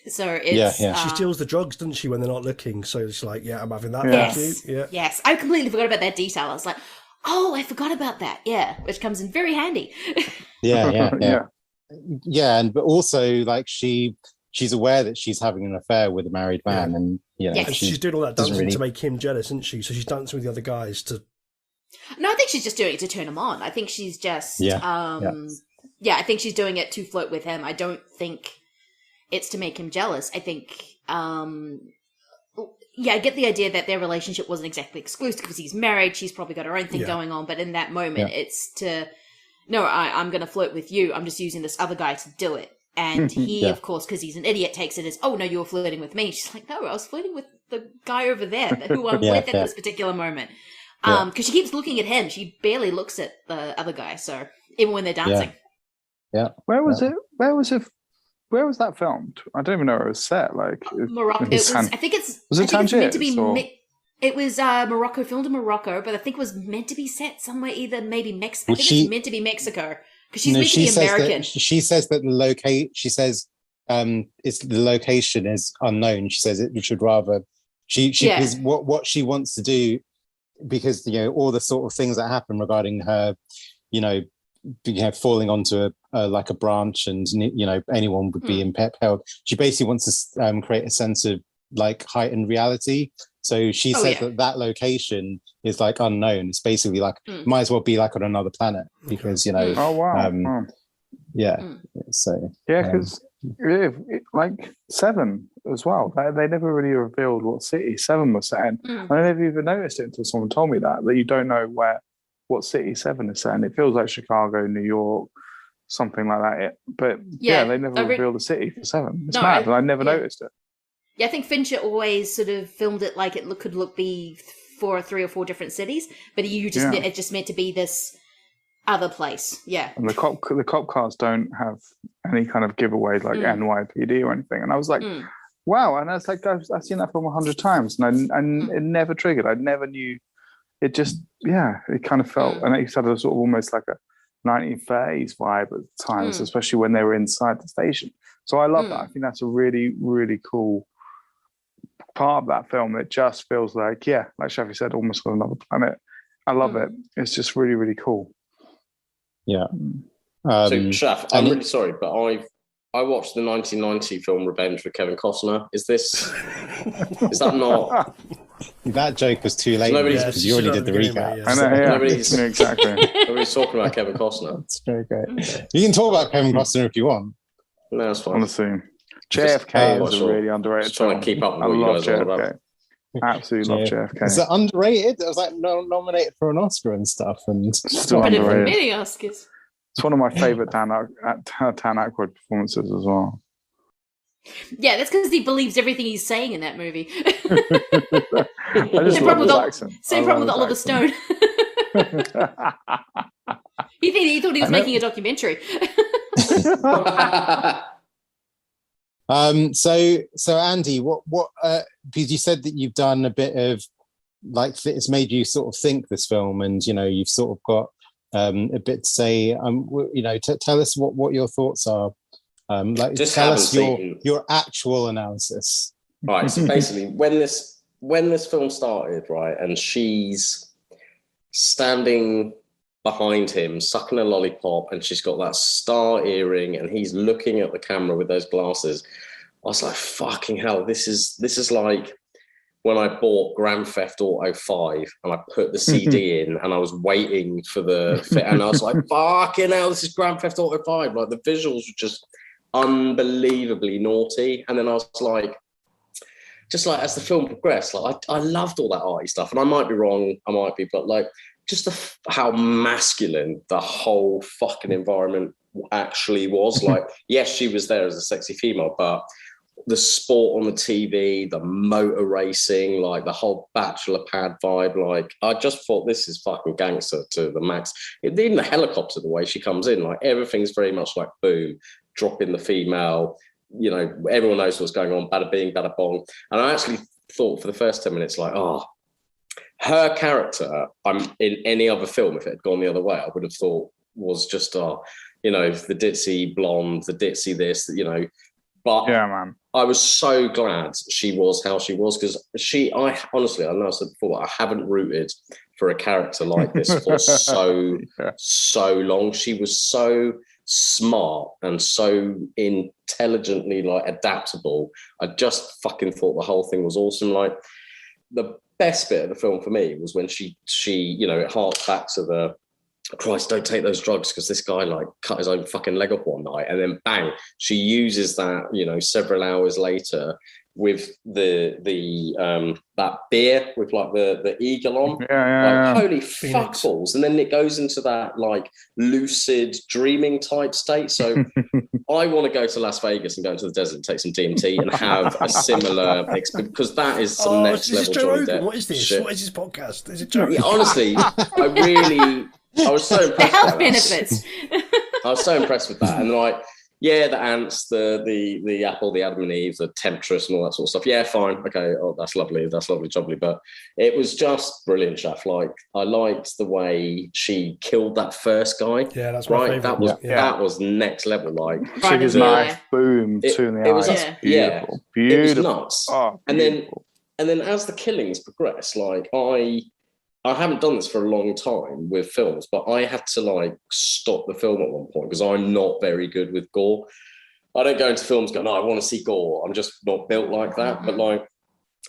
So it's she steals the drugs, doesn't she, when they're not looking? So it's like, I'm having that. Yes, I completely forgot about that detail. I was like, oh, I forgot about that. Which comes in very handy. But also like she's aware that she's having an affair with a married man, and you know, and she's doing all that dancing to make him jealous, isn't she? So she's dancing with the other guys to. No, I think she's just doing it to turn him on. I think she's just I think she's doing it to flirt with him. I don't think it's to make him jealous. I think I get the idea that their relationship wasn't exactly exclusive because he's married. She's probably got her own thing going on, but in that moment it's to I'm going to flirt with you. I'm just using this other guy to do it. And he, of course, because he's an idiot, takes it as, oh, no, you were flirting with me. She's like, no, I was flirting with the guy over there who I'm with at this particular moment. Because she keeps looking at him. She barely looks at the other guy. So even when they're dancing. Where was it? Where was that filmed? I don't even know where it was set. Like Morocco. Was it Tangier? Meant to be it was Morocco, filmed in Morocco, but I think it was meant to be set somewhere, either maybe Mexico. I think it's meant to be Mexico. Because she's meant to be American. She says that the location is unknown. She says it should rather because what she wants to do, because you know all the sort of things that happen regarding her, falling onto a branch, and you know anyone would be impaled. She basically wants to create a sense of like heightened reality. So she said that location is like unknown. It's basically like might as well be like on another planet because Oh wow! So because like 7 as well. They never really revealed what city 7 was set in. I never even noticed it until someone told me that you don't know what city 7 is set in. It feels like Chicago, New York, something like that. But they never revealed the city for 7. It's mad, and I never noticed it. Yeah, I think Fincher always sort of filmed it like it could be 3 or 4 different cities, but it just meant to be this other place. Yeah. And the cop cars don't have any kind of giveaway like NYPD or anything. And I was like, wow. And I was like, I've seen that film 100 times, and it never triggered. I never knew. It just, it kind of felt, and it had a sort of almost like a 1930s vibe at the times, especially when they were inside the station. So I love that. I think that's a really, really cool part of that film. It just feels like, like Shafi said, almost on another planet. I love it. It's just really, really cool. Yeah. So, Shaf, I'm really sorry, but I watched the 1990 film Revenge with Kevin Costner. Is that not? That joke was too late because you already did the recap. I know, exactly. Nobody's talking about Kevin Costner. That's very great. You can talk about Kevin Costner if you want. No, that's fine. Honestly, JFK is a really underrated film. Trying to keep up with what you guys are about. Absolutely love JFK. Is it underrated? It was like nominated for an Oscar and stuff, and still underrated. Many Oscars. It's one of my favourite Dan Aykroyd performances as well. Yeah, that's because he believes everything he's saying in that movie. Same problem with Oliver Stone. He thought he was making a documentary. So Andy, what because you said that you've done a bit of like it's made you sort of think this film, and you've sort of got a bit to say. Tell us what your thoughts are. Just tell us your actual analysis. Right. So basically, when this film started, right, and she's standing behind him, sucking a lollipop, and she's got that star earring, and he's looking at the camera with those glasses. I was like, fucking hell, this is like when I bought Grand Theft Auto 5 and I put the CD in and I was waiting for the fit, and I was like, fucking hell, this is Grand Theft Auto 5. Like the visuals were just unbelievably naughty. And then I was like, just like as the film progressed, like I loved all that arty stuff. And I might be wrong, but like just how masculine the whole fucking environment actually was. Like, yes, she was there as a sexy female, but the sport on the TV, the motor racing, like the whole bachelor pad vibe, like I just thought this is fucking gangster to the max. Even the helicopter, the way she comes in, like everything's very much like boom, drop in the female, everyone knows what's going on, bada bing, bada bong. And I actually thought for the first 10 minutes, like, her character, in any other film, if it had gone the other way, I would have thought was just, the ditzy blonde, the ditzy this, But yeah, man. I was so glad she was how she was, because I honestly, I know I said before, I haven't rooted for a character like this for so long. She was so smart and so intelligently like adaptable. I just fucking thought the whole thing was awesome. Like the best bit of the film for me was when she it harks back to the Christ, don't take those drugs because this guy like cut his own fucking leg off one night, and then bang, she uses that several hours later with the that beer with like the eagle on. Holy fuck balls. And then it goes into that like lucid dreaming type state. So I want to go to Las Vegas and go into the desert and take some DMT and have a similar experience, because that is some next level Johnny Depp. What is this? Shit. What is this podcast? Is it Joe? Yeah, honestly, I was so impressed. The health benefits. I was so impressed with that. And like, yeah, the ants, the apple, the Adam and Eve, the temptress and all that sort of stuff. Yeah, fine. Okay. Oh, that's lovely. That's lovely, jubbly. But it was just brilliant, Shaf. Like, I liked the way she killed that first guy. Yeah, that's my favorite. That was next level. Like, trigger's knife, boom, two in the eye. It was beautiful. It was nuts. Oh, and then as the killings progressed, like I haven't done this for a long time with films, but I had to like stop the film at one point because I'm not very good with gore. I don't go into films going, no, I want to see gore. I'm just not built like that. But like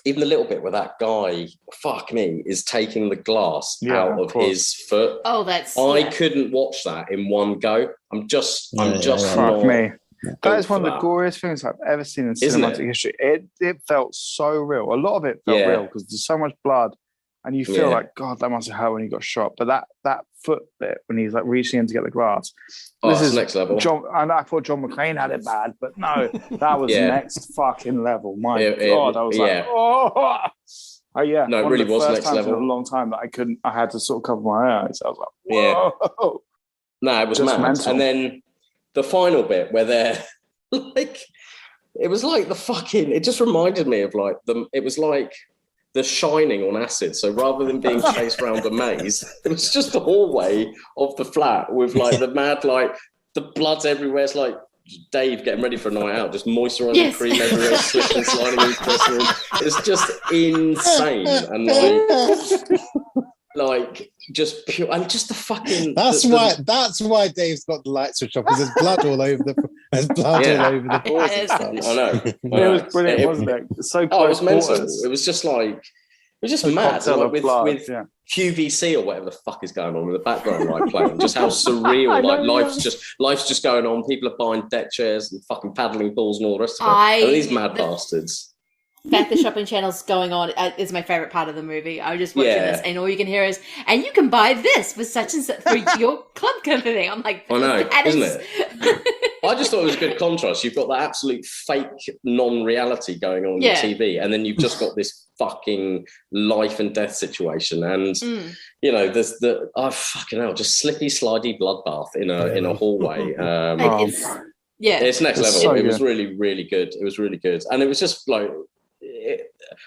even the little bit where that guy, fuck me, is taking the glass out of his foot. Oh, that's... I couldn't watch that in one go. I'm just fuck me. That is one of the goriest things I've ever seen in cinematic history. It felt so real. A lot of it felt real because there's so much blood And you feel like, God, that must have hurt when he got shot. But that foot bit when he's like reaching in to get the glass, this is next level. And I thought John McClane had it bad, but no, that was next fucking level. My God, I was like, oh yeah. No, it really was next level. In a long time that I had to sort of cover my eyes. I was like, whoa. No, it was mad. Mental. And then the final bit where they're like, it was like it just reminded me of like it was like The Shining on acid. So rather than being chased around a maze, it was just the hallway of the flat with like the mad, like the blood's everywhere. It's like Dave getting ready for a night out, just moisturising cream everywhere, slipping, sliding in the dressing room. It's just insane. And like just pure, and just the fucking. That's why Dave's got the light switch off, because there's blood all over the. There's blood all over the floors. I know. It was brilliant, wasn't it? So it was mental. It was just like it was just mad. Like with QVC or whatever the fuck is going on in the background, like playing. Just how surreal. Like life's just going on. People are buying deck chairs and fucking paddling pools and all the rest of it. And these mad bastards. The fact the shopping channel's going on is my favorite part of the movie. I was just watching this, and all you can hear is, and you can buy this for such and such for your club kind of thing. I'm like, I know, isn't it? I just thought it was a good contrast. You've got that absolute fake non-reality going on the TV, and then you've just got this fucking life and death situation. And you know, there's fucking hell, just slippy, slidey bloodbath in a hallway. It's next level. So it was really, really good. It was really good, and it was just like.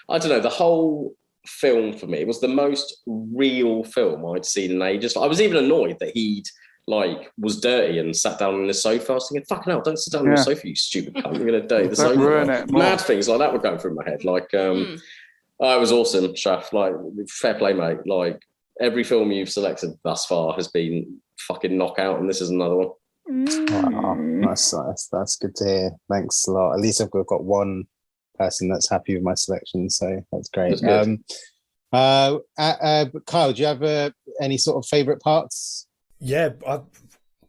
I don't know, the whole film for me, it was the most real film I'd seen in ages. I was even annoyed that he'd like was dirty and sat down on the sofa. I was thinking, fucking hell, don't sit down on the sofa, you stupid cunt. You're going to dirty the sofa. Mad things like that were going through my head. Like, it was awesome, Shaf. Like, fair play, mate. Like, every film you've selected thus far has been fucking knockout, and this is another one. That's good to hear. Thanks a lot. At least I've got one person that's happy with my selection, so that's great. Kyle, do you have any sort of favorite parts?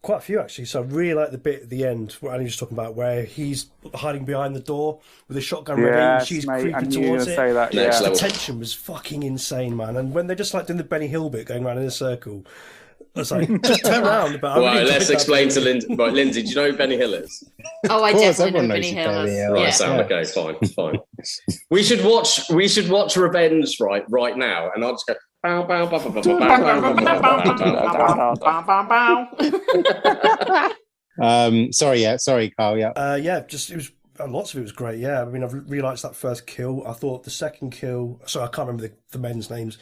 Quite a few actually. So I really like the bit at the end where Annie was talking about, where he's hiding behind the door with a shotgun ready, and she's creeping towards it. The tension was fucking insane, man. And when they're just like doing the Benny Hill bit, going around in a circle, I was like, just turn around. Right, let's explain to Lindsay. Right, Lindsay, do you know who Benny Hill is? Oh, I definitely know Benny Hill is. Right, Sam. Okay, fine. We should watch Revenge right now, and I'll just go. Bow, bow, bow, bow, bow, bow. Sorry, Kyle. Just it was. Lots of it was great. Yeah, I mean, I've really liked that first kill. I thought the second kill. Sorry, I can't remember the men's names.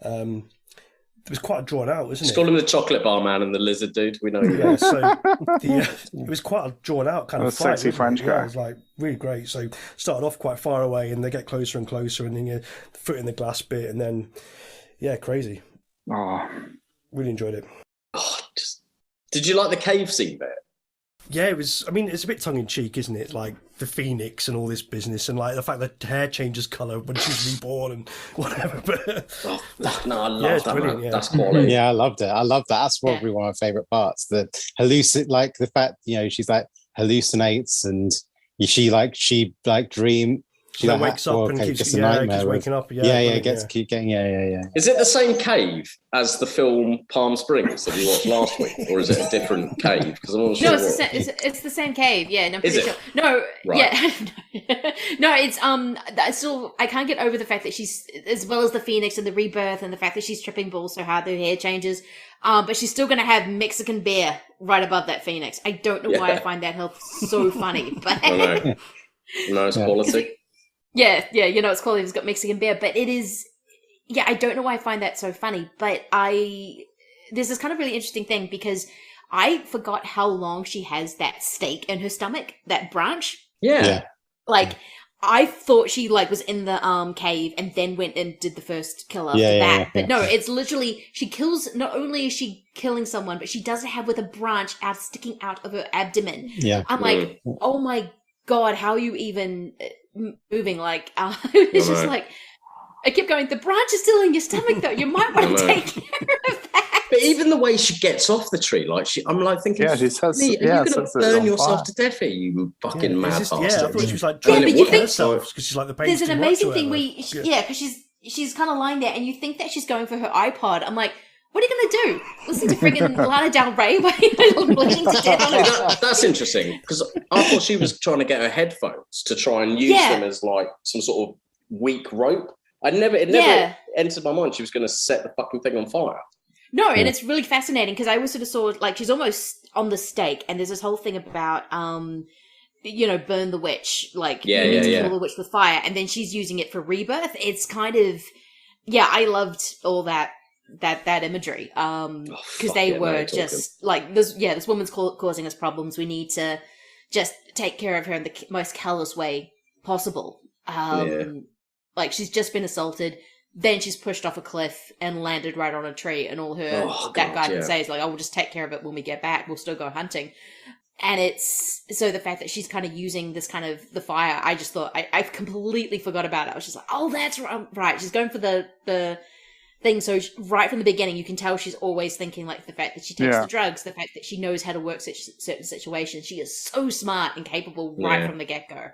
It was quite drawn out, wasn't it? Just call him the chocolate bar man and the lizard dude. We know. Yeah, so it was quite a drawn out kind of fight. Sexy French guy. It was like really great. So started off quite far away, and they get closer and closer, and then the foot in the glass bit, and then crazy. Oh, really enjoyed it. Did you like the cave scene bit? Yeah, it was. I mean, it's a bit tongue in cheek, isn't it? Like the phoenix and all this business, and like the fact that hair changes colour when she's reborn and whatever. But I love that. Man. Yeah. That's quality. Yeah, I loved it. That's probably one of my favourite parts. The like the fact, she's like hallucinates, and she dream. She wakes up and keeps waking up. Is it the same cave as the film Palm Springs that we watched last week, or is it a different cave? Because I'm not sure. No, it's the same cave. Yeah, no, I'm pretty sure. No, right. Yeah, no, it's still. I can't get over the fact that she's, as well as the Phoenix and the rebirth, and the fact that she's tripping balls so hard, her hair changes. But she's still going to have Mexican beer right above that Phoenix. I don't know why I find that so funny, but I know. Nice quality. Yeah, it's quality. It's got Mexican beer, but it is. Yeah, I don't know why I find that so funny, but there's this kind of really interesting thing, because I forgot how long she has that stake in her stomach, that branch. Yeah. Like, I thought she was in the cave and then went and did the first kill after that. But no, it's literally, she kills, not only is she killing someone, but she does it with a branch sticking out of her abdomen. Yeah. I'm like, oh my God, how are you even moving? It's just like, I kept going, the branch is still in your stomach though, you might want to take care of that. But even the way she gets off the tree, I'm like thinking, she says, are you going to burn yourself to death here, you fucking mad bastard? Yeah, I thought she was like, but you think herself, because she's like the pain. There's an amazing thing because she's kind of lying there, and you think that she's going for her iPod. I'm like, what are you going to do? Listen to friggin' Lana Del Rey while you're bleeding to death on it? That's interesting, because I thought she was trying to get her headphones to try and use them as like some sort of weak rope. It never entered my mind she was going to set the fucking thing on fire. No, and it's really fascinating because I always sort of saw, like, she's almost on the stake, and there's this whole thing about, burn the witch, like, you need to kill the witch with fire, and then she's using it for rebirth. It's kind of, I loved all that imagery, because they were just like, this woman's causing us problems. We need to just take care of her in the most callous way possible. Like, she's just been assaulted. Then she's pushed off a cliff and landed right on a tree, and all her guy can say is like, "Oh, we'll just take care of it when we get back. We'll still go hunting." And it's so the fact that she's kind of using this kind of the fire. I just thought I completely forgot about it. I was just like, "Oh, that's right." She's going for the thing. So right from the beginning, you can tell she's always thinking like the fact that she takes the drugs, the fact that she knows how to work certain situations. She is so smart and capable right from the get-go.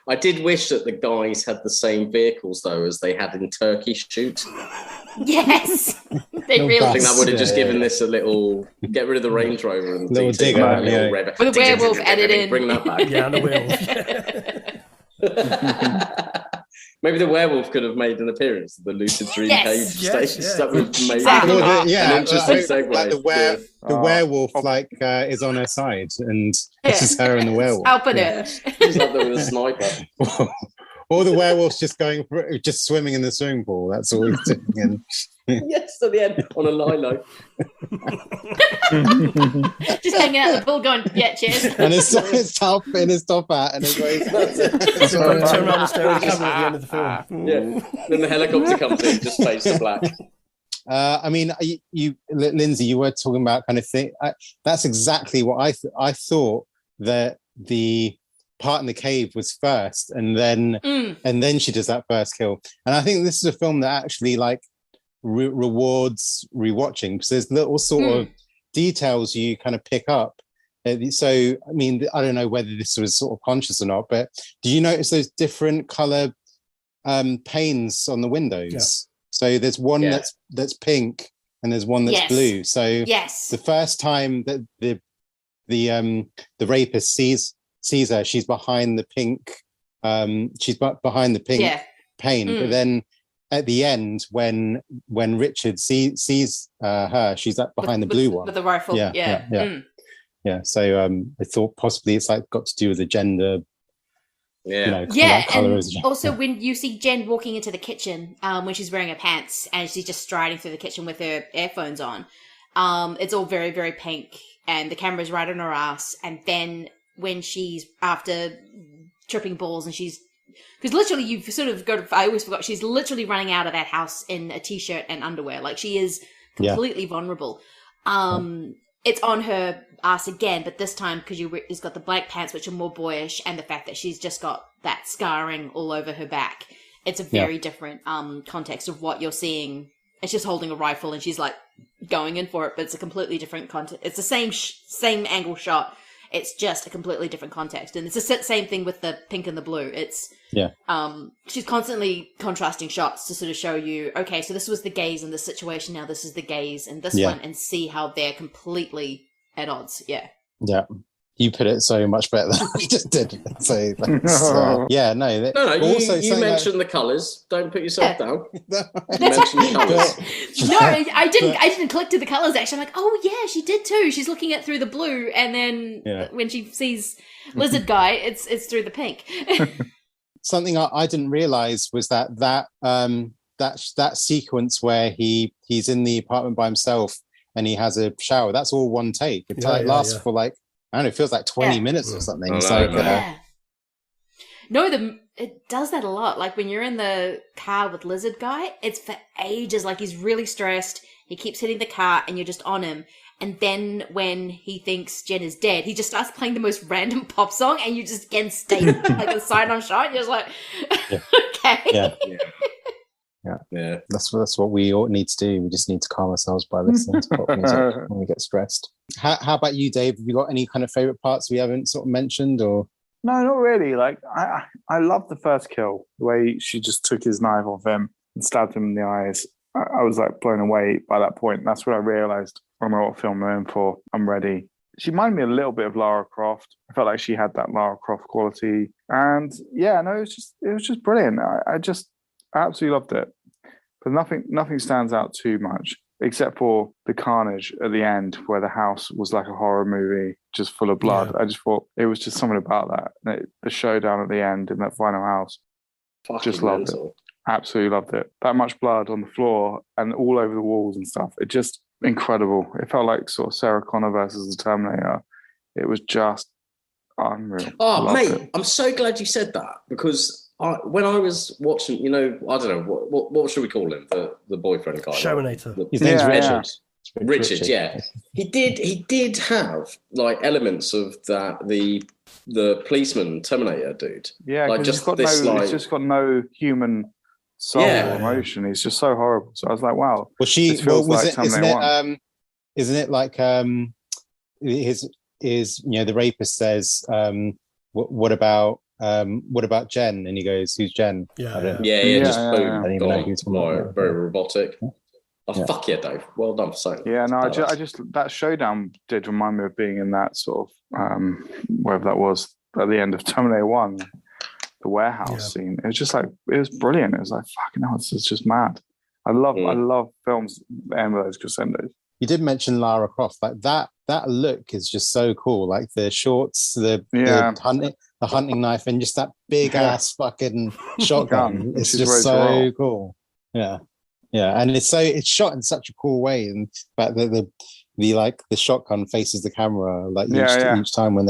I did wish that the guys had the same vehicles, though, as they had in Turkey Shoot. Yes! They really... I think that would have just given this a little... Get rid of the Range Rover and... Little digger. With a werewolf added in. Bring that back. Yeah, and a werewolf. Maybe the werewolf could have made an appearance at the Lucid Dream Cave station. That would have made an interesting segue. Like the werewolf is on her side, and this is her and the werewolf. Helping her. She's up there with a sniper. Or the werewolf's just swimming in the swimming pool. That's all he's doing. Yes, at the end on a lilo. Just hanging out in the pool going, cheers. And his top hat and his waist. Turn around and stare at the camera at the end of the film. Yeah. Then the helicopter comes in, just fades to black. You, Lindsay, you were talking about kind of thing. That's exactly what I thought, that the part in the cave was first, and then she does that first kill. And I think this is a film that actually rewards rewatching, because there's little sort of details you kind of pick up. So, I mean, I don't know whether this was sort of conscious or not, but do you notice those different color panes on the windows? Yeah. So there's one that's pink and there's one that's blue. So the first time that the rapist sees her, she's behind the pink. She's behind the pink pane, but then at the end, when Richard sees her, she's up behind the blue one with the rifle. Yeah. So I thought possibly it's got to do with the gender. And also when you see Jen walking into the kitchen, when she's wearing her pants and she's just striding through the kitchen with her earphones on, it's all very, very pink, and the camera's right on her ass. And then when she's after tripping balls and because literally you've sort of I always forgot, she's literally running out of that house in a t-shirt and underwear. Like, she is completely vulnerable. It's on her ass again, but this time because she's got the black pants, which are more boyish, and the fact that she's just got that scarring all over her back. It's a very different context of what you're seeing. It's just holding a rifle and she's like going in for it, but it's a completely different context. It's the same angle shot. It's just a completely different context. And it's the same thing with the pink and the blue. It's she's constantly contrasting shots to sort of show you, okay, so this was the gaze in this situation, now this is the gaze in this one, and see how they're completely at odds. Yeah. You put it so much better than I just did. So, you mentioned the colours. Don't put yourself down. You mentioned the colours. No, I didn't click to the colours, actually. I'm like, oh yeah, she did too. She's looking at through the blue, and then when she sees Lizard Guy, it's through the pink. Something I didn't realise was that sequence where he's in the apartment by himself and he has a shower. That's all one take. It lasts for I don't know, it feels like 20 minutes or something. It's it does that a lot. Like when you're in the car with Lizard Guy, it's for ages. Like he's really stressed. He keeps hitting the car and you're just on him. And then when he thinks Jen is dead, he just starts playing the most random pop song and you just again stay like a side-on shot. You're just like, okay. Yeah. That's what we all need to do. We just need to calm ourselves by listening to pop music when we get stressed. How about you, Dave? Have you got any kind of favourite parts we haven't sort of mentioned? Or no, not really. Like I love the first kill, the way she just took his knife off him. and stabbed him in the eyes, I was like blown away by that point. That's when I realised, I know what film I'm in for. I'm ready. She reminded me a little bit of Lara Croft. I felt like she had that Lara Croft quality. And yeah, no, it was just brilliant. I absolutely loved it. But nothing stands out too much, except for the carnage at the end, where the house was like a horror movie, just full of blood. Yeah. I just thought it was just something about that. The showdown at the end in that final house. Just loved it. Absolutely loved it. That much blood on the floor and all over the walls and stuff. It just incredible. It felt like sort of Sarah Connor versus the Terminator. It was just unreal. Oh, mate, I'm so glad you said that, because when I was watching, I don't know, what should we call him? The boyfriend guy. Showinator. His name's Richard. Yeah. Richard, yeah. He did have like elements of that, the policeman Terminator dude. Yeah, like he's just got no human soul or emotion. He's just so horrible. So I was like, wow. Well, isn't it like the rapist says, what about Jen? And he goes, who's Jen? Boom. Very robotic. Fuck yeah, Dave. Well done for saying that. Yeah, no, I just that showdown did remind me of being in that sort of wherever that was at the end of Terminator 1, the warehouse scene. It was just like, it was brilliant. It was like, fucking hell, it's just mad. I love films that end with those crescendos. You did mention Lara Croft. Like that look is just so cool. Like the shorts, the hunting knife, and just that big ass fucking shotgun. It's just so cool. Yeah, and it's shot in such a cool way, and but the shotgun faces the camera each time when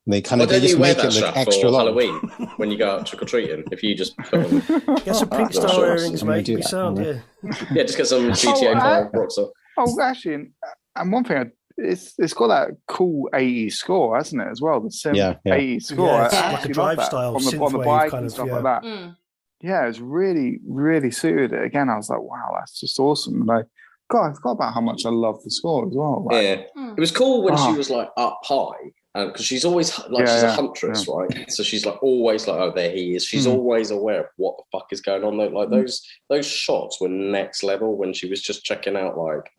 they kind of just make it look extra long. Halloween when you go out trick or treating, if you just put on get some pink style earrings, mate, you sound just get some GTA 5 rocks on. Oh, actually, and one thing, it's got that cool 80s score, hasn't it, as well? The sim 80s score. Yeah, it's like a drive style, on the bike kind and stuff like that. Yeah, it's really, really suited it. Again, I was like, wow, that's just awesome. And I forgot about how much I love the score as well. It was cool when she was like up high, because she's always like she's a huntress, right? So she's like always like, oh, there he is. She's always aware of what the fuck is going on. Like those shots were next level when she was just checking out, like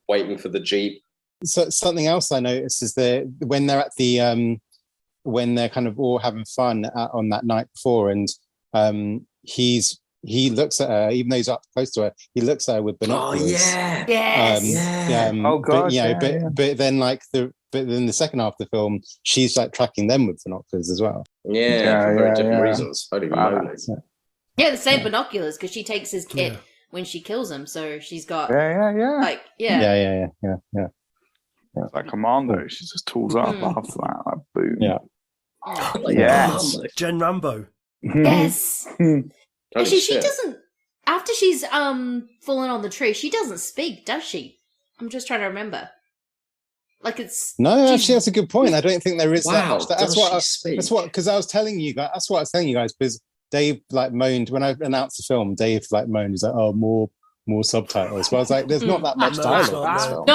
waiting for the Jeep. So something else I noticed is when they're at the when they're kind of all having fun on that night before, and he looks at her, even though he's up close to her, he looks at her with binoculars. Oh yeah, yes. Oh god, but then the second half of the film, she's like tracking them with binoculars as well. For very different reasons. I don't even know. Yeah, the same binoculars, because she takes his kit when she kills him, so she's got yeah. It's like Commando. She just tools up after that. Like, boom. Yeah. Yes. Jen Rambo. Yes. Actually, she doesn't. After she's fallen on the tree, she doesn't speak, does she? I'm just trying to remember. Like it's actually, that's a good point. I don't think there is that much. That's what because I was telling you guys. That's what I was telling you guys, because Dave like moaned when I announced the film. Dave like moaned. He's like, "Oh, more subtitles." But I was like, "There's not that much dialogue in this film."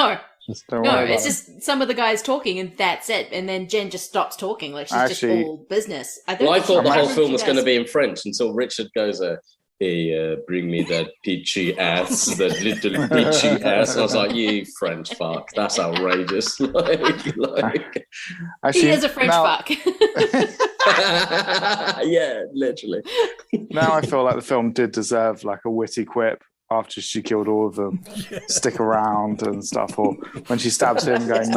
No, it's just some of the guys talking, and that's it. And then Jen just stops talking, like she's just all business. I thought the whole film was going to be in French until Richard goes, "Hey, bring me that peachy ass, that little peachy ass." And I was like, "You French fuck, that's outrageous!" Actually, he is a French fuck. Yeah, literally. Now I feel like the film did deserve like a witty quip after she killed all of them. Stick around and stuff, or when she stabs him, going,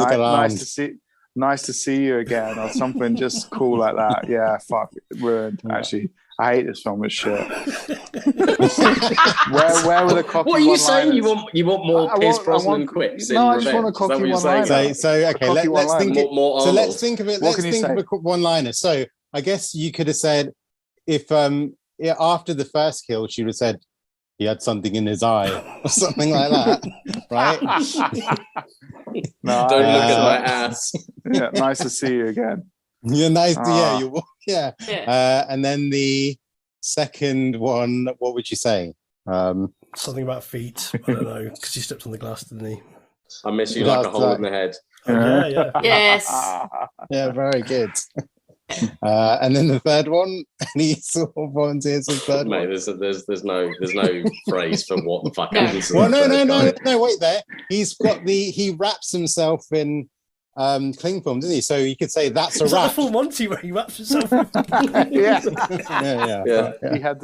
nice to see you again, or something just cool like that. Yeah, fuck, ruined. Actually, I hate this film. It's shit. Where were the cocky What are you saying? You want more Pierce Brosnan quips? No, I just want a cocky one-liner. So okay, let's think. Let's think of it. What let's think of a one-liner. So I guess you could have said, if after the first kill, she would have said, he had something in his eye or something like that, right? No, don't look at my ass. Yeah, nice to see you again. You're nice. And then the second one, what would you say? Something about feet. I don't know, because he stepped on the glass, didn't he? I miss you like a hole in the head. Yes. Yeah, very good. And then the third one, and he sort of volunteers the third Mate, one. there's no phrase for what the fuck happens. Well, no, wait there. He wraps himself in cling film, didn't he? So you could say that's a wrap. Like full Monty where he wraps himself in. Yeah. Yeah. He had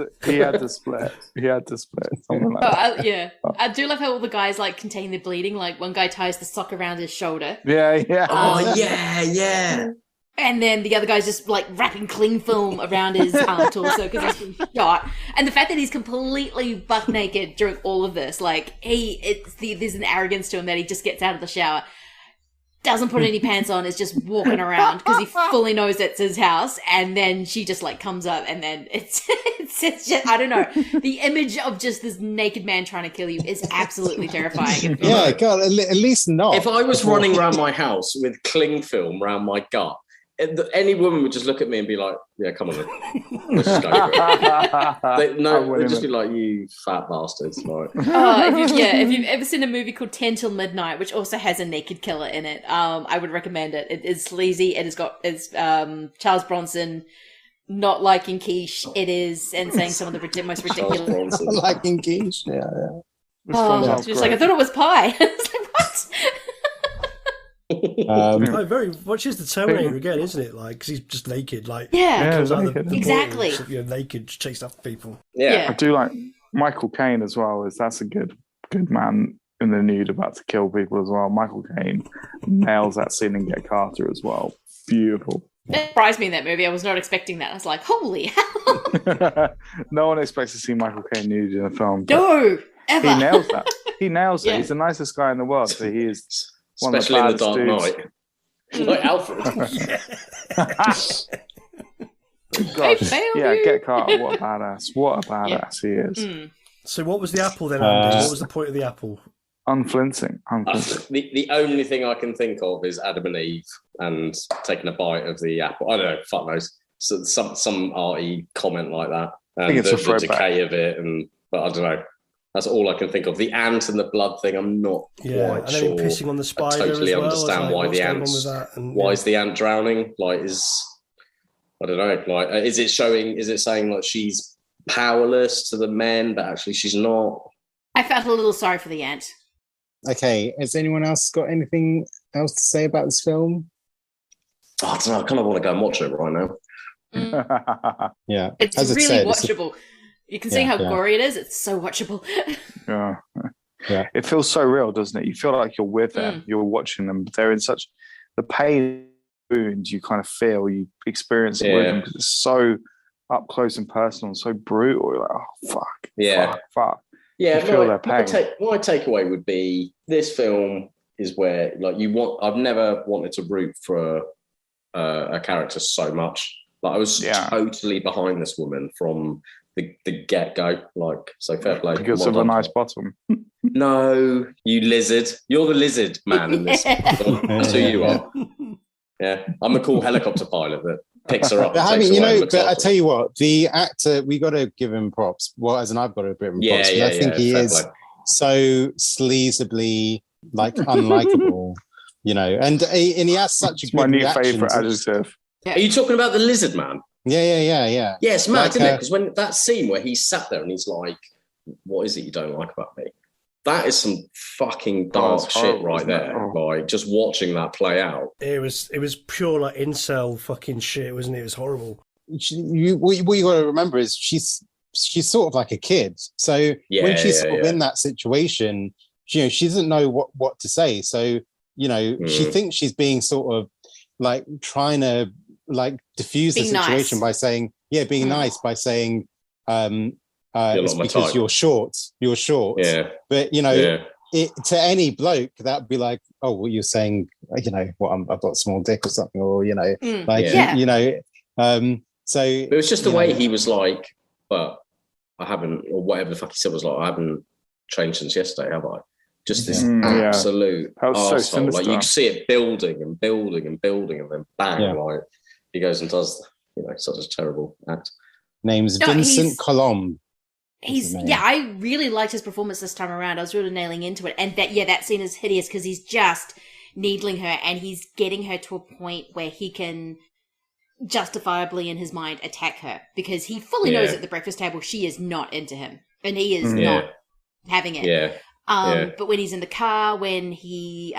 to split. Something like that. I do love how all the guys like contain their bleeding. Like one guy ties the sock around his shoulder. Yeah. Oh yeah. And then the other guy's just like wrapping cling film around his torso because he's been shot. And the fact that he's completely butt naked during all of this, like there's an arrogance to him that he just gets out of the shower, doesn't put any pants on, is just walking around because he fully knows it's his house. And then she just like comes up, and then it's just, I don't know. The image of just this naked man trying to kill you is absolutely terrifying. Yeah, God, at least not. If I was running around my house with cling film around my gut, any woman would just look at me and be like, "Yeah, come on, then. Let's just go for it." They'd just be like, "You fat bastards!" Like, if you've ever seen a movie called 10 Till Midnight, which also has a naked killer in it, I would recommend it. It is sleazy. It's Charles Bronson not liking quiche. It is, and saying some of the most ridiculous. Not liking quiche. Yeah. She was like, I thought it was pie. I was like, what? Which is the Terminator again, isn't it? Like, because he's just naked, like comes out naked. Exactly. Naked, just chasing after people. Yeah, I do like Michael Caine as well. That's a good man in the nude about to kill people as well. Michael Caine nails that scene in Get Carter as well. Beautiful. It surprised me in that movie. I was not expecting that. I was like, holy hell. No one expects to see Michael Caine nude in a film. No, ever. He nails that. He nails it. He's the nicest guy in the world, so he is. Especially in the Dark Knight. Like Alfred. Get Carter. What a badass he is. So what was the apple then, Andy? What was the point of the apple? Unflinching. The only thing I can think of is Adam and Eve and taking a bite of the apple. I don't know, fuck knows. So some arty comment like that. And I think it's the decay of it, but I don't know. That's all I can think of. The ant and the blood thing, I'm not quite sure. And pissing on the spider. I totally understand like, why the ant's. Why is the ant drowning? Like, I don't know. Like, is it saying like she's powerless to the men, but actually she's not? I felt a little sorry for the ant. Okay, has anyone else got anything else to say about this film? Oh, I don't know. I kind of want to go and watch it right now. Yeah, it's really watchable. You can see how gory it is. It's so watchable. Yeah. It feels so real, doesn't it? You feel like you're with them. You're watching them. But they're in such the pain wounds you kind of feel. You experience it with them because it's so up close and personal and so brutal. You're like, oh, fuck. Yeah, you feel their pain. My takeaway would be this film is where like I've never wanted to root for a character so much. Like I was totally behind this woman from the get-go, like, so fair play. Because of a nice bottom. No, you lizard. You're the lizard man in this. That's who you are. Yeah, I'm the cool helicopter pilot that picks her up. But I tell you what, the actor, we got to give him props. Well, as in I've got to give him props. I think he is so sleazably, like, unlikable, and he has such a good my new favourite adjective. Yeah. Are you talking about the lizard man? Yeah. Yeah, it's mad, isn't it? Because when that scene where he's sat there and he's like, what is it you don't like about me? That is some fucking dark shit right there. Like, just watching that play out. It was pure, like, incel fucking shit, wasn't it? It was horrible. What you got to remember is she's sort of like a kid. So when she's sort of in that situation, she doesn't know what to say. So, she thinks she's being sort of like trying to like diffuse the situation by saying, being nice by saying, it's because you're short. Yeah. But it to any bloke that'd be like, oh, well, you're saying, I've got a small dick or something, or so it was just the way he was like, but I haven't, or whatever the fuck he said was like, I haven't changed since yesterday, have I? Just this absolute arsehole. Like you can see it building and building and building, and then bang, like he goes and does, such a terrible act. Name's Vincent Colomb. I really liked his performance this time around. I was really nailing into it, and that scene is hideous because he's just needling her, and he's getting her to a point where he can justifiably in his mind attack her, because he fully knows at the breakfast table she is not into him, and he is not having it. But when he's in the car, when he,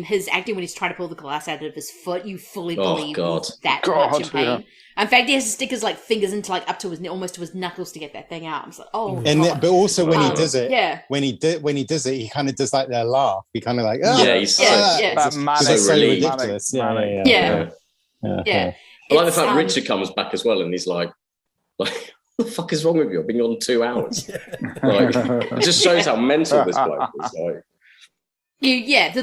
his acting when he's trying to pull the glass out of his foot, you fully believe he's that much in pain. Yeah. In fact, he has to stick his fingers into up to his almost to his knuckles to get that thing out. I'm just like, oh. And but also when he does it, when he does it, he kind of does their laugh. He kind of he's so ridiculous. Yeah. I like the fact Richard comes back as well, and he's like. What the fuck is wrong with you? I've been on 2 hours. It just shows how mental this bloke is.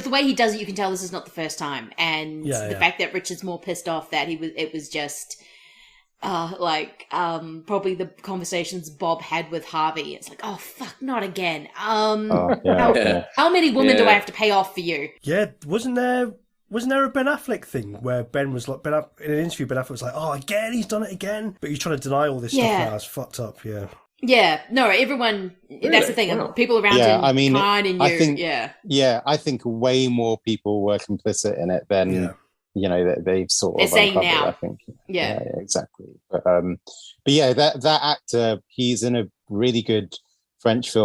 The way he does it, you can tell this is not the first time, and the fact that Richard's more pissed off that it was just probably the conversations Bob had with Harvey. It's like, oh fuck, not again. How many women do I have to pay off for you? Yeah, wasn't there a Ben Affleck thing where Ben was in an interview, Ben Affleck was like, oh, again, he's done it again? But he's trying to deny all this stuff now. It's fucked up, Yeah, no, everyone, that's the thing. Wow. People around him I think way more people were complicit in it than, that they've sort of saying now. I think. Yeah, exactly. But that actor, he's in a really good French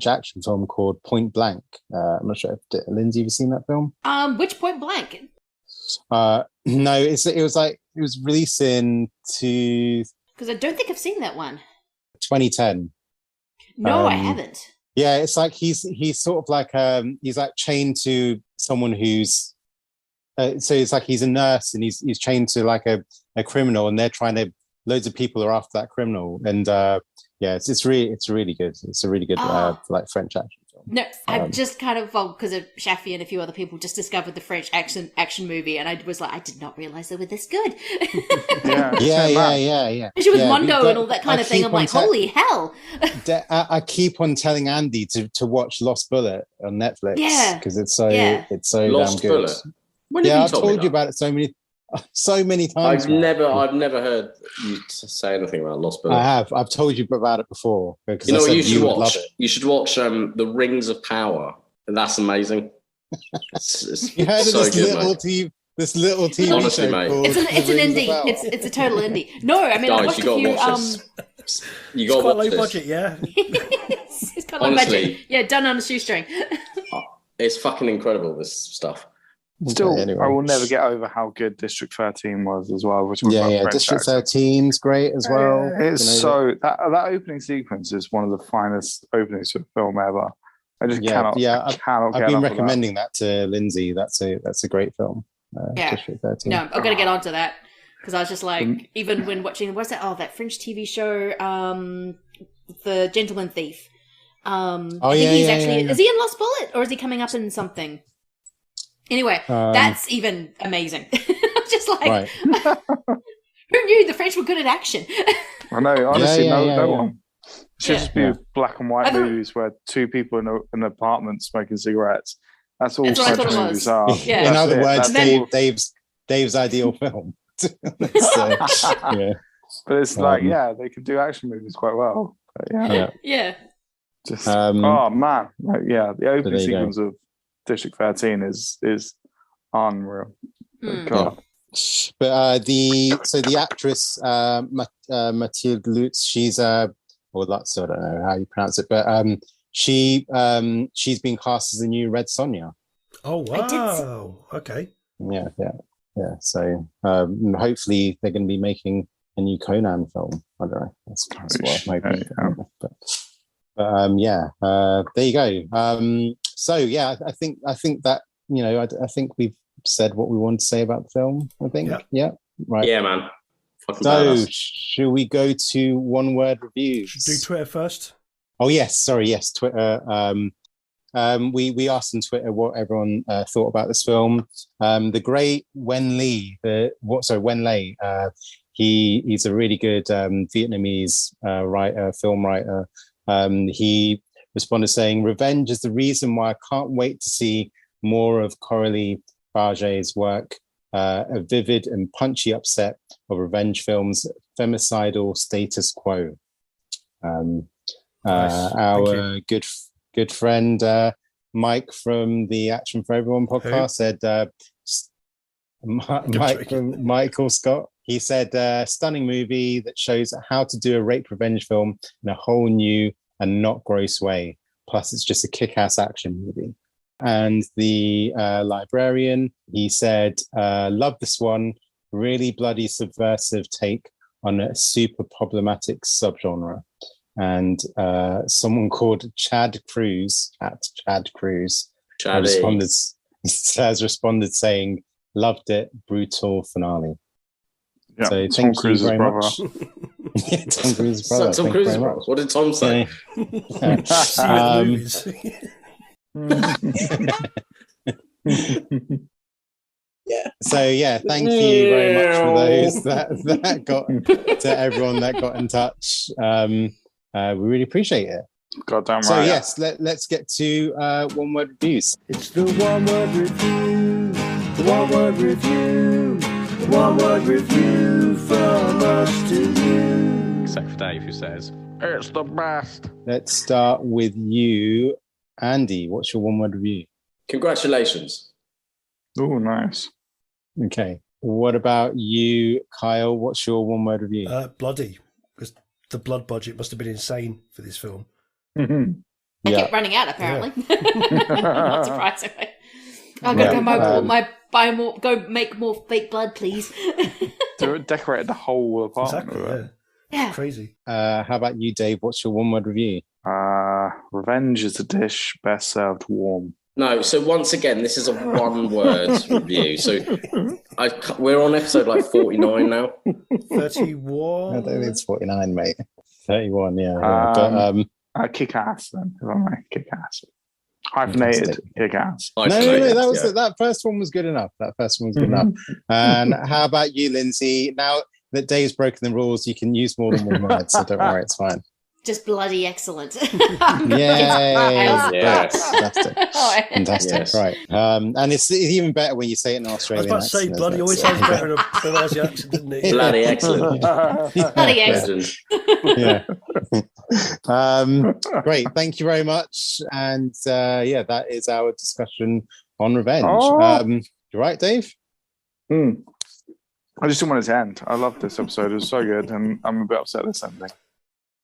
action film called Point Blank. I'm not sure if Lindsay, have you seen that film? Which Point Blank? No, it was released in because I don't think I've seen that one. 2010. No, I haven't. Yeah, it's he's sort of he's chained to someone who's so it's he's a nurse and he's chained to a criminal, and they're loads of people are after that criminal, and it's really good. It's a really good French action film. No, I've just because of Shafi and a few other people, just discovered the French action movie, and I was I did not realize they were this good. Yeah. She was Mondo and all that kind of thing. I'm like, holy hell! I keep on telling Andy to watch Lost Bullet on Netflix. Yeah, because it's so Lost damn good. Bullet. I've told you about it so many times. I've never heard you say anything about Lost Bullet. I have. I've told you about it before. Because you should watch. You should watch The Rings of Power. That's amazing. You heard of this little TV Honestly, show mate. called It's an indie. It's a total indie. No, I mean, guys, you got to watch this. You got to watch low this. budget, yeah. It's quite low budget. Yeah, done on a shoestring. It's fucking incredible, this stuff. Still, anyway. I will never get over how good District 13 was as well. District 13's great as well. It's that opening sequence is one of the finest openings to a film ever. I just cannot. Yeah, I've been recommending that to Lindsay. That's a great film. District 13. No, I'm gonna get onto that because I was just even when watching what's that? Oh, that French TV show, The Gentleman Thief. Is he in Lost Bullet or is he coming up in something? Anyway, that's even amazing. I'm just who knew the French were good at action? I know, honestly, no one. It should just be black and white movies where two people in an apartment smoking cigarettes. That's all French movies are. Yeah. In other words, Dave's ideal film. But it's they can do action movies quite well. Yeah. Just oh man, the opening sequence of District 13 is unreal. God. But the actress Matilda Lutz, she's or Lutz, I don't know how you pronounce it, but she's been cast as the new Red Sonja. Oh wow! Okay. Yeah. So hopefully they're going to be making a new Conan film. I don't know. That's what I'm hoping. But there you go. I think that I think we've said what we want to say about the film. I think, right. Yeah, man. Should we go to one-word reviews? Do Twitter first. Oh yes, Twitter. We asked on Twitter what everyone thought about this film. The great Wen Lei. He's a really good Vietnamese film writer. He responded saying, "Revenge is the reason why I can't wait to see more of Coralie Fargeat's work. A vivid and punchy upset of revenge films, femicidal status quo." Nice. Our good friend Mike from the Action for Everyone podcast said, Michael Scott. He said, stunning movie that shows how to do a rape revenge film in a whole new and not gross way. Plus, it's just a kick-ass action movie. And the librarian, he said, love this one. Really bloody subversive take on a super problematic subgenre. And someone called Chad Cruz has responded saying, loved it, brutal finale. Yeah, so Tom Cruise's brother. Yeah, Tom Cruise's brother. Tom Cruise's brother. What did Tom say? Yeah. So yeah, thank you very much for those that got to everyone that got in touch. We really appreciate it. Goddamn right. So yes, let's get to one word reviews. It's the one word review. The one word review. The one word review from us to you. Except for Dave, who says it's the best. Let's start with you, Andy. What's your one word review? Congratulations. Oh, nice. Okay. What about you, Kyle? What's your one word review? Bloody. Because the blood budget must have been insane for this film. They kept running out, apparently. Not surprisingly. I'm going to go make more fake blood, please. They decorated the whole apartment. Exactly, yeah. Crazy. How about you, Dave? What's your one word review? Revenge is a dish best served warm. No, so once again, this is a one-word review. So we're on episode like 49 now. 31? I don't think it's 49, mate. 31, yeah. Kick ass, then. If I may, kick ass. Hyphenated kick ass. No. That first one was good enough. And how about you, Lindsay? Now that Dave's broken the rules, you can use more than one word, so don't worry, it's fine. Just bloody excellent. Yay! Yes. Fantastic. Yes. Right. And it's even better when you say it in Australian. I was about to say, bloody always sounds better in a Aussie accent, doesn't it? Bloody excellent. Bloody excellent. Yeah. Great. Thank you very much. And that is our discussion on revenge. You right, Dave? I just didn't want it to end. I loved this episode. It was so good, and I'm a bit upset this ending.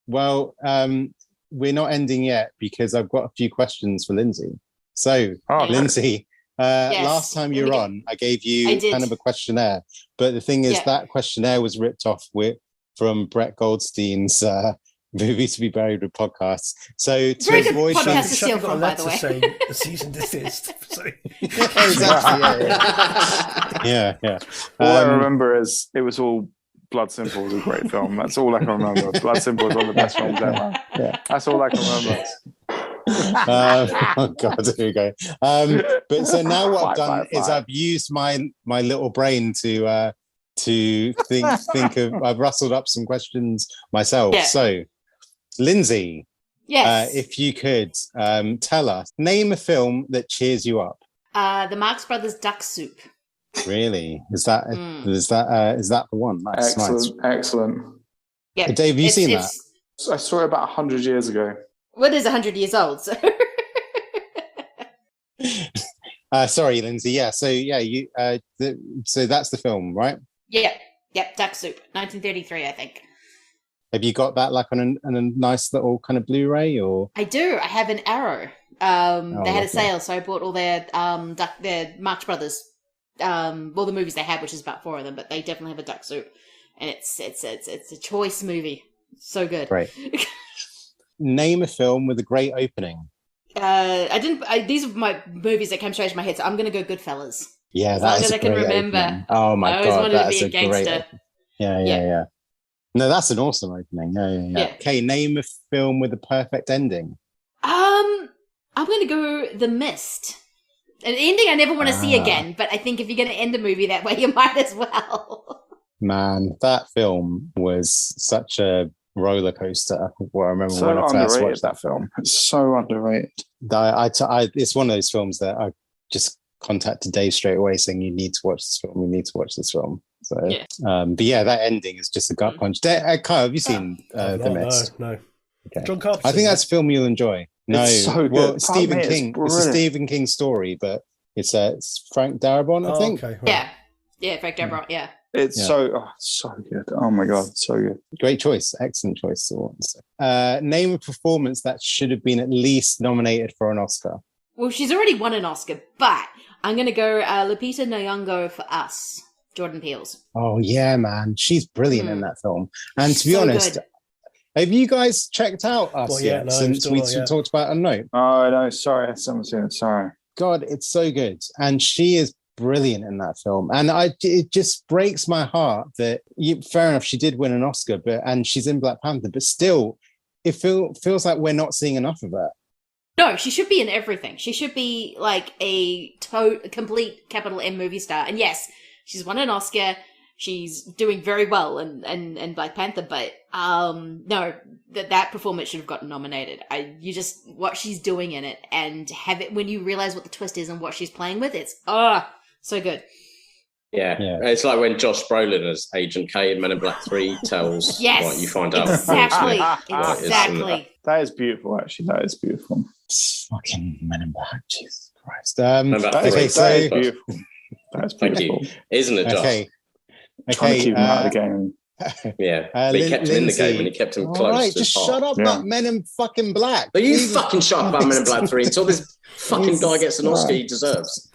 Well, we're not ending yet because I've got a few questions for Lindsay. So, Lindsay, last time you were on, I gave you kind of a questionnaire. But the thing is, that questionnaire was ripped off from Brett Goldstein's Movie to Be Buried with podcasts. So, to avoid podcast to steal from, by the way. Saying a cease and desist. Exactly. Yeah. All I remember is it was all. Blood Simple was a great film. That's all I can remember. Blood Simple is one of the best films ever. Yeah. That's all I can remember. Oh God, here we go. But so now what I've done is I've used my little brain to think of. I've rustled up some questions myself. Yeah. So, Lindsay, if you could tell us, name a film that cheers you up. The Marx Brothers Duck Soup. Really? Is that the one? That's excellent. Yeah, Dave, have you seen that? I saw it about 100 years ago. Well, it is 100 years old. So. Sorry, Lindsay. Yeah. So you. So that's the film, right? Yeah. Yep. Duck Soup, 1933, I think. Have you got that like on a nice little kind of Blu-ray or? I do. I have an Arrow. They had a sale, so I bought all their Marx Brothers. The movies they have, which is about 4 of them, but they definitely have a duck soup, and it's a choice movie. So good. Right. Name a film with a great opening. These are my movies that came straight to my head, so I'm going to go Goodfellas. Yeah, that's a great remember. Opening. Oh my God, I always wanted to be a gangster. Yeah. No, that's an awesome opening. Yeah. Okay, name a film with a perfect ending. I'm going to go The Mist. An ending I never want to see again, but I think if you're going to end a movie that way, you might as well. Man, that film was such a roller coaster. Well, I remember when I first watched that film. It's so underrated. It's one of those films that I just contacted Dave straight away saying, you need to watch this film. We need to watch this film. So, but that ending is just a gut punch. Kyle, have you seen The Mist? No. Okay. John Carpenter. I think that's a film you'll enjoy. No, it's so good. Well, Stephen King. It's a Stephen King story, but it's Frank Darabont, I think. Okay, right. Yeah, Frank Darabont. Yeah. It's so good. Oh my God, so good. Great choice. Excellent choice. Name a performance that should have been at least nominated for an Oscar. Well, she's already won an Oscar, but I'm going to go Lupita Nyong'o for Us, Jordan Peele's. Oh, yeah, man. She's brilliant in that film. And to be honest, have you guys checked out Us yet since we talked about a note? Oh, no, sorry. I haven't seen it. Sorry. God, it's so good. And she is brilliant in that film. And it just breaks my heart that, fair enough, she did win an Oscar, and she's in Black Panther, but still, it feels like we're not seeing enough of her. No, she should be in everything. She should be like a complete capital M movie star. And yes, she's won an Oscar. She's doing very well in Black Panther, but no, that performance should have gotten nominated. What she's doing in it, and have it when you realize what the twist is and what she's playing with, it's so good. Yeah. It's like when Josh Brolin as Agent K in Men in Black 3 tells what you find out. Exactly. That is beautiful, actually. That is beautiful. It's fucking Men in Black, Jesus Christ. That is beautiful. That's beautiful. Thank you. Isn't it, Josh? Okay. Trying to keep him out of the game. Yeah, but he kept him in the game and he kept him close. Right, just shut up about Men in fucking Black. But you fucking shut up about Men in Black 3 until this fucking guy gets an Oscar he deserves.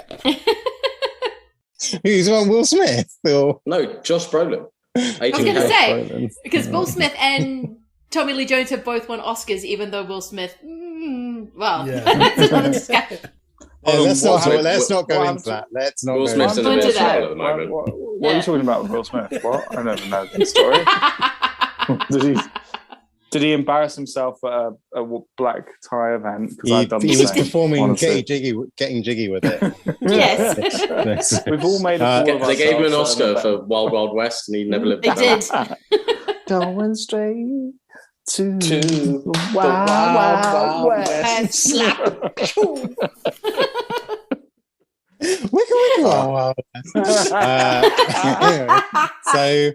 Who's on, Will Smith? Or? No, Josh Brolin. I was going to say, because Will Smith and Tommy Lee Jones have both won Oscars, even though Will Smith, that's another discussion. Let's not go into that. Let's not Will go Smith's in a bit of trouble at the moment. What are you talking about with Will Smith? What? I never know the story. Did he embarrass himself at a black tie event? He was performing getting jiggy with it. Yes. We've all made a fool of ourselves. They gave him an Oscar for Wild Wild West and he never lived They did. Going straight to the Wild West. Slap. Wow. So,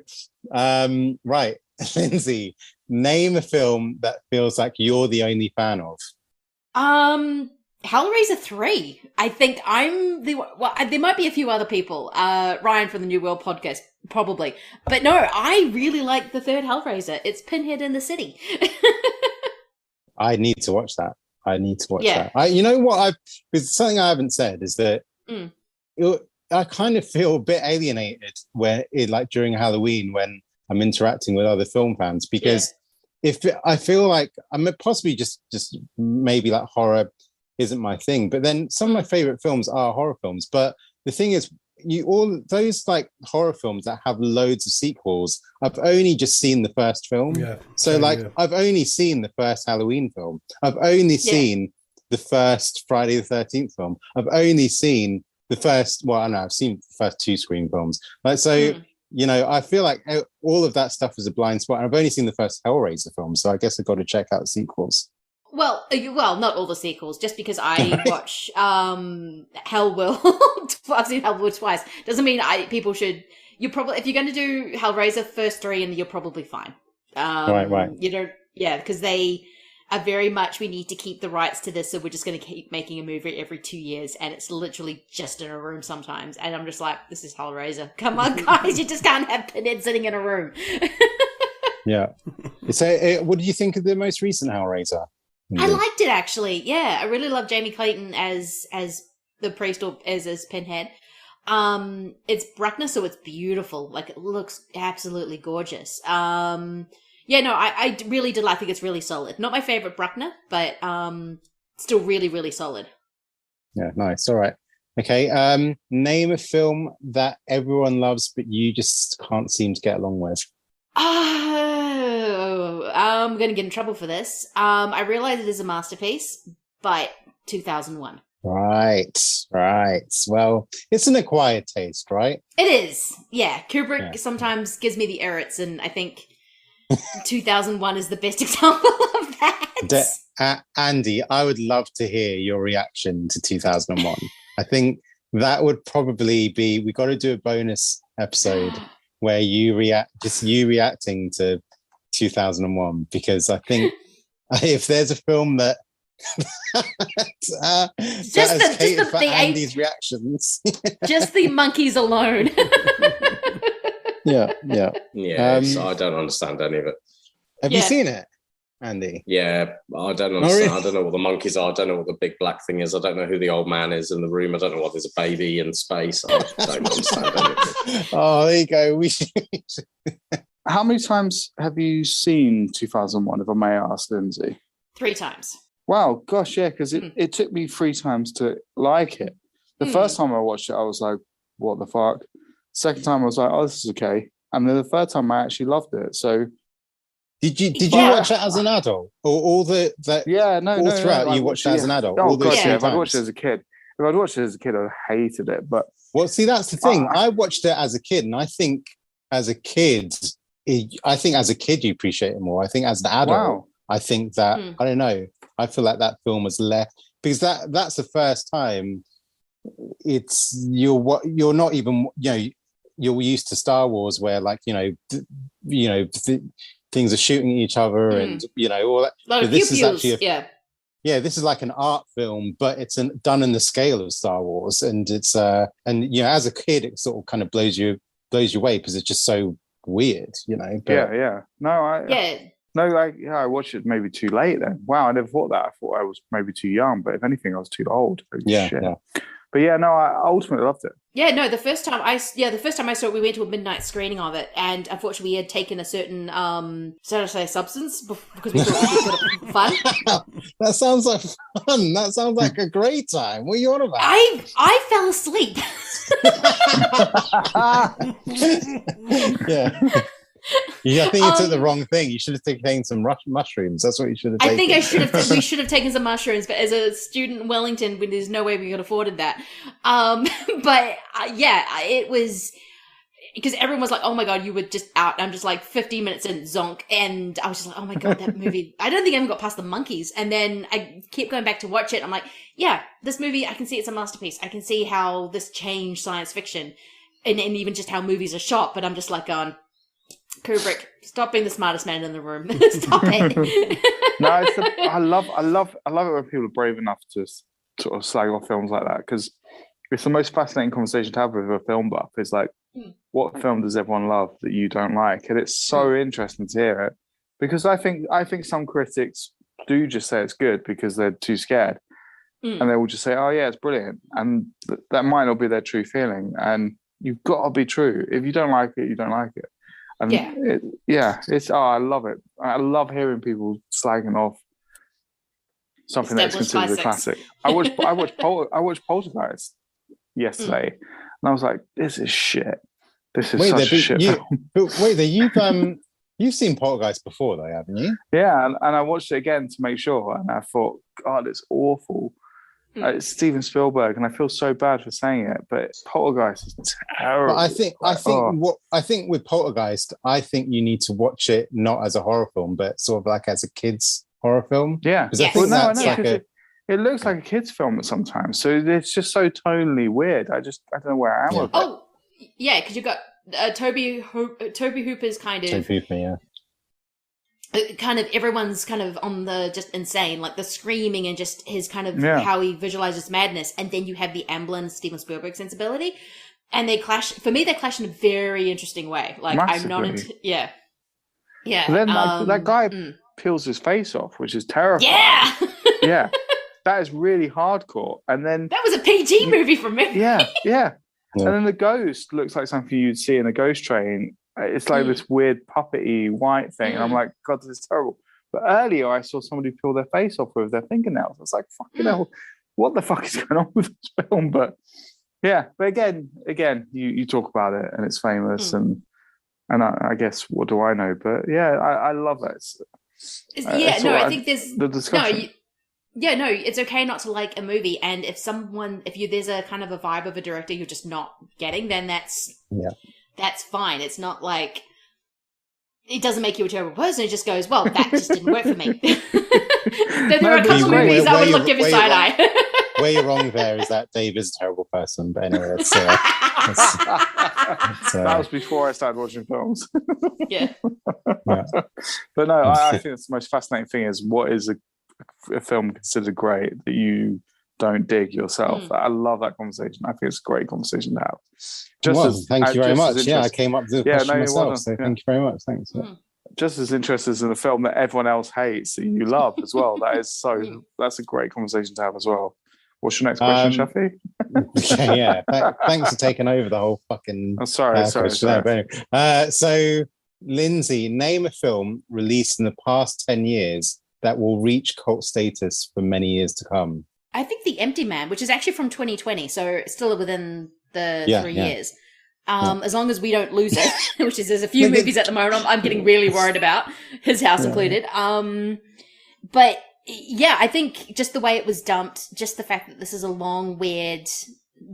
right, Lindsay, name a film that feels like you're the only fan of. Hellraiser 3. I think I'm there might be a few other people. Ryan from the New World Podcast, probably. But no, I really like the third Hellraiser. It's Pinhead in the City. I need to watch that. that. You know what? Because something I haven't said is that I kind of feel a bit alienated during Halloween when I'm interacting with other film fans, because if I feel like I'm possibly just maybe like horror isn't my thing, but then some of my favorite films are horror films. But the thing is, all those like horror films that have loads of sequels, I've only just seen the first film. I've only seen the first Halloween film. I've only seen the first Friday the 13th film. I've only seen the first. Well, I know I've seen the first two Scream films. You know, I feel like all of that stuff is a blind spot. And I've only seen the first Hellraiser film, so I guess I've got to check out the sequels. Well, not all the sequels. Just because I watch Hellworld, I've seen Hellworld twice, doesn't mean people should. If you're going to do Hellraiser first three, and you're probably fine. Right. You don't, because they are very much. We need to keep the rights to this, so we're just going to keep making a movie every 2 years, and it's literally just in a room sometimes. And I'm just like, this is Hellraiser. Come on, guys, you just can't have Pinhead sitting in a room. Yeah. So, what did you think of the most recent Hellraiser? I liked it, actually. Yeah, I really love Jamie Clayton as the priest or as Pinhead. It's Bruckner, so it's beautiful. Like, it looks absolutely gorgeous. I really did. I think it's really solid. Not my favorite Bruckner, but still really, really solid. Yeah, nice. All right. Okay. Name a film that everyone loves, but you just can't seem to get along with. I'm going to get in trouble for this. I realize it is a masterpiece, but 2001. Right. Well, it's an acquired taste, right? It is. Yeah. Kubrick sometimes gives me the errors, and I think 2001 is the best example of that. Andy, I would love to hear your reaction to 2001. I think that would probably be, we got to do a bonus episode where you reacting to 2001, because I think if there's a film that has catered for Andy's reactions, just the monkeys alone. Yeah, so I don't understand any of it. Have you seen it, Andy? Yeah, I don't understand. I don't know what the monkeys are. I don't know what the big black thing is. I don't know who the old man is in the room. I don't know what there's a baby in space. I don't understand anything. Oh, there you go. How many times have you seen 2001, if I may ask, Lindsay? 3 times. Wow, gosh, yeah, because it took me 3 times to like it. The first time I watched it, I was like, what the fuck? Second time, I was like, oh, this is okay. And then the third time, I actually loved it. So, did you watch it as an adult, or all the throughout like, you watched it as an adult? Oh god, yeah. If I'd watched it as a kid, I hated it. But see, that's the thing. I watched it as a kid, and I think as a kid you appreciate it more. I think as an adult, I think that I don't know. I feel like that film was less because that's the first time. You're not even you're used to Star Wars where like things are shooting at each other and all that. But this is actually this is like an art film, but it's done in the scale of Star Wars, and it's as a kid it sort of kind of blows you away because it's just so weird, I watched it maybe too late then. Wow, I never thought that. I thought I was maybe too young, but if anything, I was too old. But I ultimately loved it. Yeah, no, the first time I saw it, we went to a midnight screening of it, and unfortunately we had taken a certain, substance because we thought it was sort of fun. That sounds like fun. That sounds like a great time. What are you on about? I fell asleep. Yeah. I think you took the wrong thing. You should have taken some mushrooms. That's what you should have taken. I think we should have taken some mushrooms, but as a student in Wellington, there's no way we could have afforded that. It was because everyone was like, "Oh my god, you were just out." And I'm just like 15 minutes in, zonk, and I was just like, "Oh my god, that movie!" I don't think I even got past the monkeys, and then I kept going back to watch it. I'm like, "Yeah, this movie, I can see it's a masterpiece. I can see how this changed science fiction, and even just how movies are shot." But I'm just like going, Kubrick, stop being the smartest man in the room. Stop it. No, I love it when people are brave enough to sort of slag off films like that, because it's the most fascinating conversation to have with a film buff. It's like, what film does everyone love that you don't like? And it's so interesting to hear it, because I think some critics do just say it's good because they're too scared, and they will just say, "Oh yeah, it's brilliant," and that might not be their true feeling. And you've got to be true. If you don't like it, you don't like it. And I love it. I love hearing people slagging off something that's considered a classic. I watched Poltergeist yesterday, and I was like, "This is shit. This is such a shit film." You've seen Poltergeist before, though, haven't you? Yeah, and I watched it again to make sure, and I thought, God, it's awful. It's Steven Spielberg, and I feel so bad for saying it, but Poltergeist is terrible. But I think with Poltergeist, I think you need to watch it not as a horror film, but sort of like as a kids horror film. Yeah, it looks like a kids film sometimes, so it's just so tonally weird. I don't know where I am with it. Oh, yeah, because you've got Toby Hooper's kind of. Toby Hooper, yeah. Kind of everyone's kind of on the just insane, like the screaming and just his kind of how he visualizes madness, and then you have the Amblin Steven Spielberg sensibility, and they clash. For me, they clash in a very interesting way. Like massively. I'm not into yeah. But then that guy peels his face off, which is terrifying. Yeah, yeah, that is really hardcore. And then that was a PG movie from me. Yeah. And then the ghost looks like something you'd see in a ghost train. It's like this weird puppety white thing. And I'm like, God, this is terrible. But earlier I saw somebody peel their face off with their fingernails. I was like, fucking hell, what the fuck is going on with this film? But yeah, but again, you talk about it and it's famous and I guess, what do I know? But yeah, I love it. I think there's the discussion. No, it's okay not to like a movie. And if there's a kind of a vibe of a director you're just not getting, then that's fine. It's not like it doesn't make you a terrible person. It just goes, well, that just didn't work for me. There are a couple of movies I would give you side eye. Where you're wrong there is that Dave is a terrible person. But anyway, that was before I started watching films. Yeah. But no, I think it's the most fascinating thing is what is a film considered great that you don't dig yourself. I love that conversation. I think it's a great conversation to have. Thank you very much. I came up with the question myself, so thank you very much. Thanks. Just as interested in a film that everyone else hates that you love as well. That's a great conversation to have as well. What's your next question, Shafi? Thanks for taking over the whole fucking. I'm sorry. So, Lindsay, name a film released in the past 10 years that will reach cult status for many years to come. I think The Empty Man, which is actually from 2020, so still within the 3 years. As long as we don't lose it, which is there's a few movies at the moment I'm getting really worried about, His House included. But yeah, I think just the way it was dumped, just the fact that this is a long, weird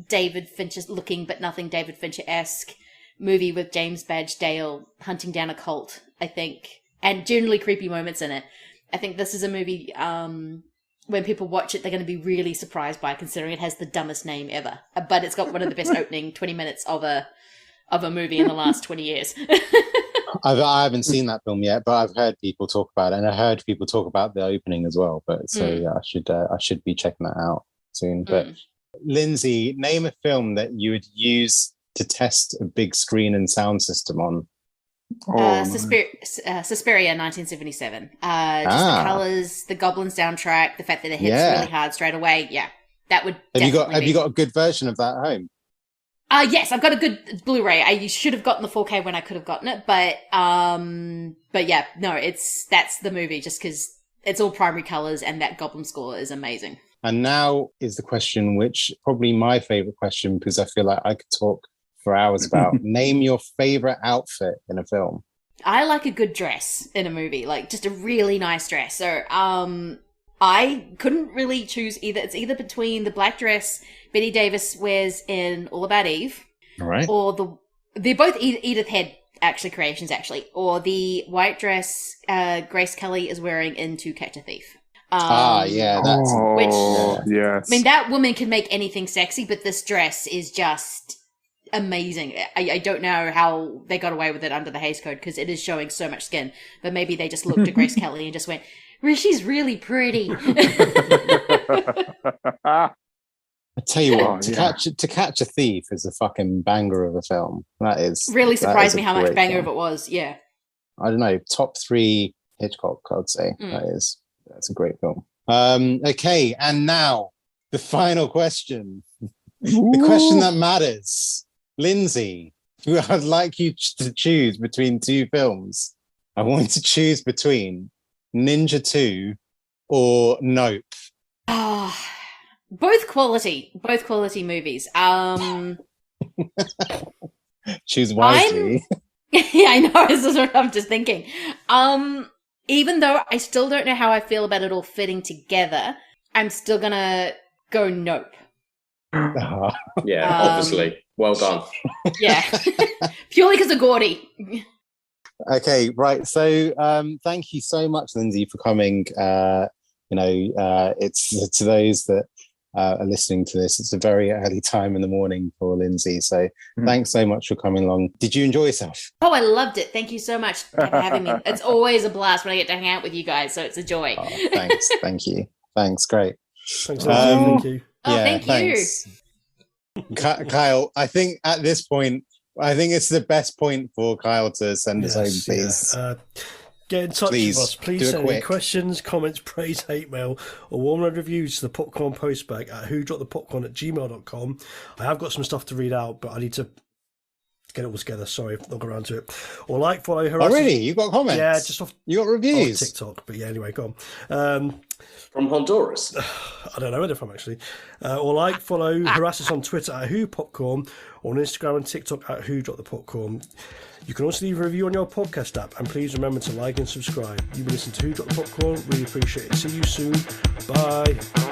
David Fincher looking but nothing David Fincher-esque movie with James Badge Dale hunting down a cult, I think, and generally creepy moments in it. I think this is a movie when people watch it, they're going to be really surprised by, considering it has the dumbest name ever. But it's got one of the best opening 20 minutes of a movie in the last 20 years. I haven't seen that film yet, but I've heard people talk about it, and I heard people talk about the opening as well. But I should be checking that out soon. But Lindsay, name a film that you would use to test a big screen and sound system on. Suspiria, 1977. Just the colours, the Goblin soundtrack, the fact that it hits really hard straight away. Yeah, that would. Have you got a good version of that at home? Yes, I've got a good Blu-ray. I should have gotten the 4K when I could have gotten it, but yeah, no, that's the movie just because it's all primary colours and that Goblin score is amazing. And now is the question, which probably my favourite question, because I feel like I could talk for hours about. Name your favourite outfit in a film. I like a good dress in a movie, like just a really nice dress. So I couldn't really choose either. It's either between the black dress Bette Davis wears in All About Eve, or they're both Edith Head creations, or the white dress Grace Kelly is wearing in To Catch a Thief. Yes. I mean, that woman can make anything sexy, but this dress is just amazing. I don't know how they got away with it under the Hays Code because it is showing so much skin, but maybe they just looked at Grace Kelly and just went, she's really pretty. I tell you what, to catch a Thief is a fucking banger of a film. That is really surprised me how much banger of it was. Yeah, I don't know, top 3 Hitchcock, I'd say. That's a great film. Okay, and now the final question, the question that matters. Lindsay, I'd like you to choose between 2 films. I want to choose between Ninja 2 or Nope. Both quality movies. Choose wisely. I know, this is what I'm just thinking. Even though I still don't know how I feel about it all fitting together, I'm still gonna go Nope. Yeah, obviously. Well done. Yeah. Purely because of Gordy. Okay, right. So thank you so much, Lindsay, for coming. It's to those that are listening to this, it's a very early time in the morning for Lindsay. So thanks so much for coming along. Did you enjoy yourself? Oh, I loved it. Thank you so much for having me. It's always a blast when I get to hang out with you guys. So it's a joy. Oh, thanks. Thank you. Thanks. Great. Thanks. Thank you. Oh, thank you. Kyle, I think at this point, it's the best point for Kyle to send us home, please. Yeah. Get in touch with us. Please send any questions, comments, praise, hate mail, or warm road reviews to the Popcorn Postbag at whodroppedthepopcorn@gmail.com. I have got some stuff to read out, but I need to get it all together. Sorry, I'll go around to it. Or like, follow, harass. Oh, really? You got comments? Yeah, just off. You got reviews? Off TikTok, but yeah, anyway, go on. From Honduras? I don't know where they're from, actually. Or like, follow, harass us on Twitter at whopopcorn, or on Instagram and TikTok at whodroppedthepopcorn. You can also leave a review on your podcast app, and please remember to like and subscribe. You've been listening to Who Dropped the Popcorn. Really appreciate it. See you soon. Bye.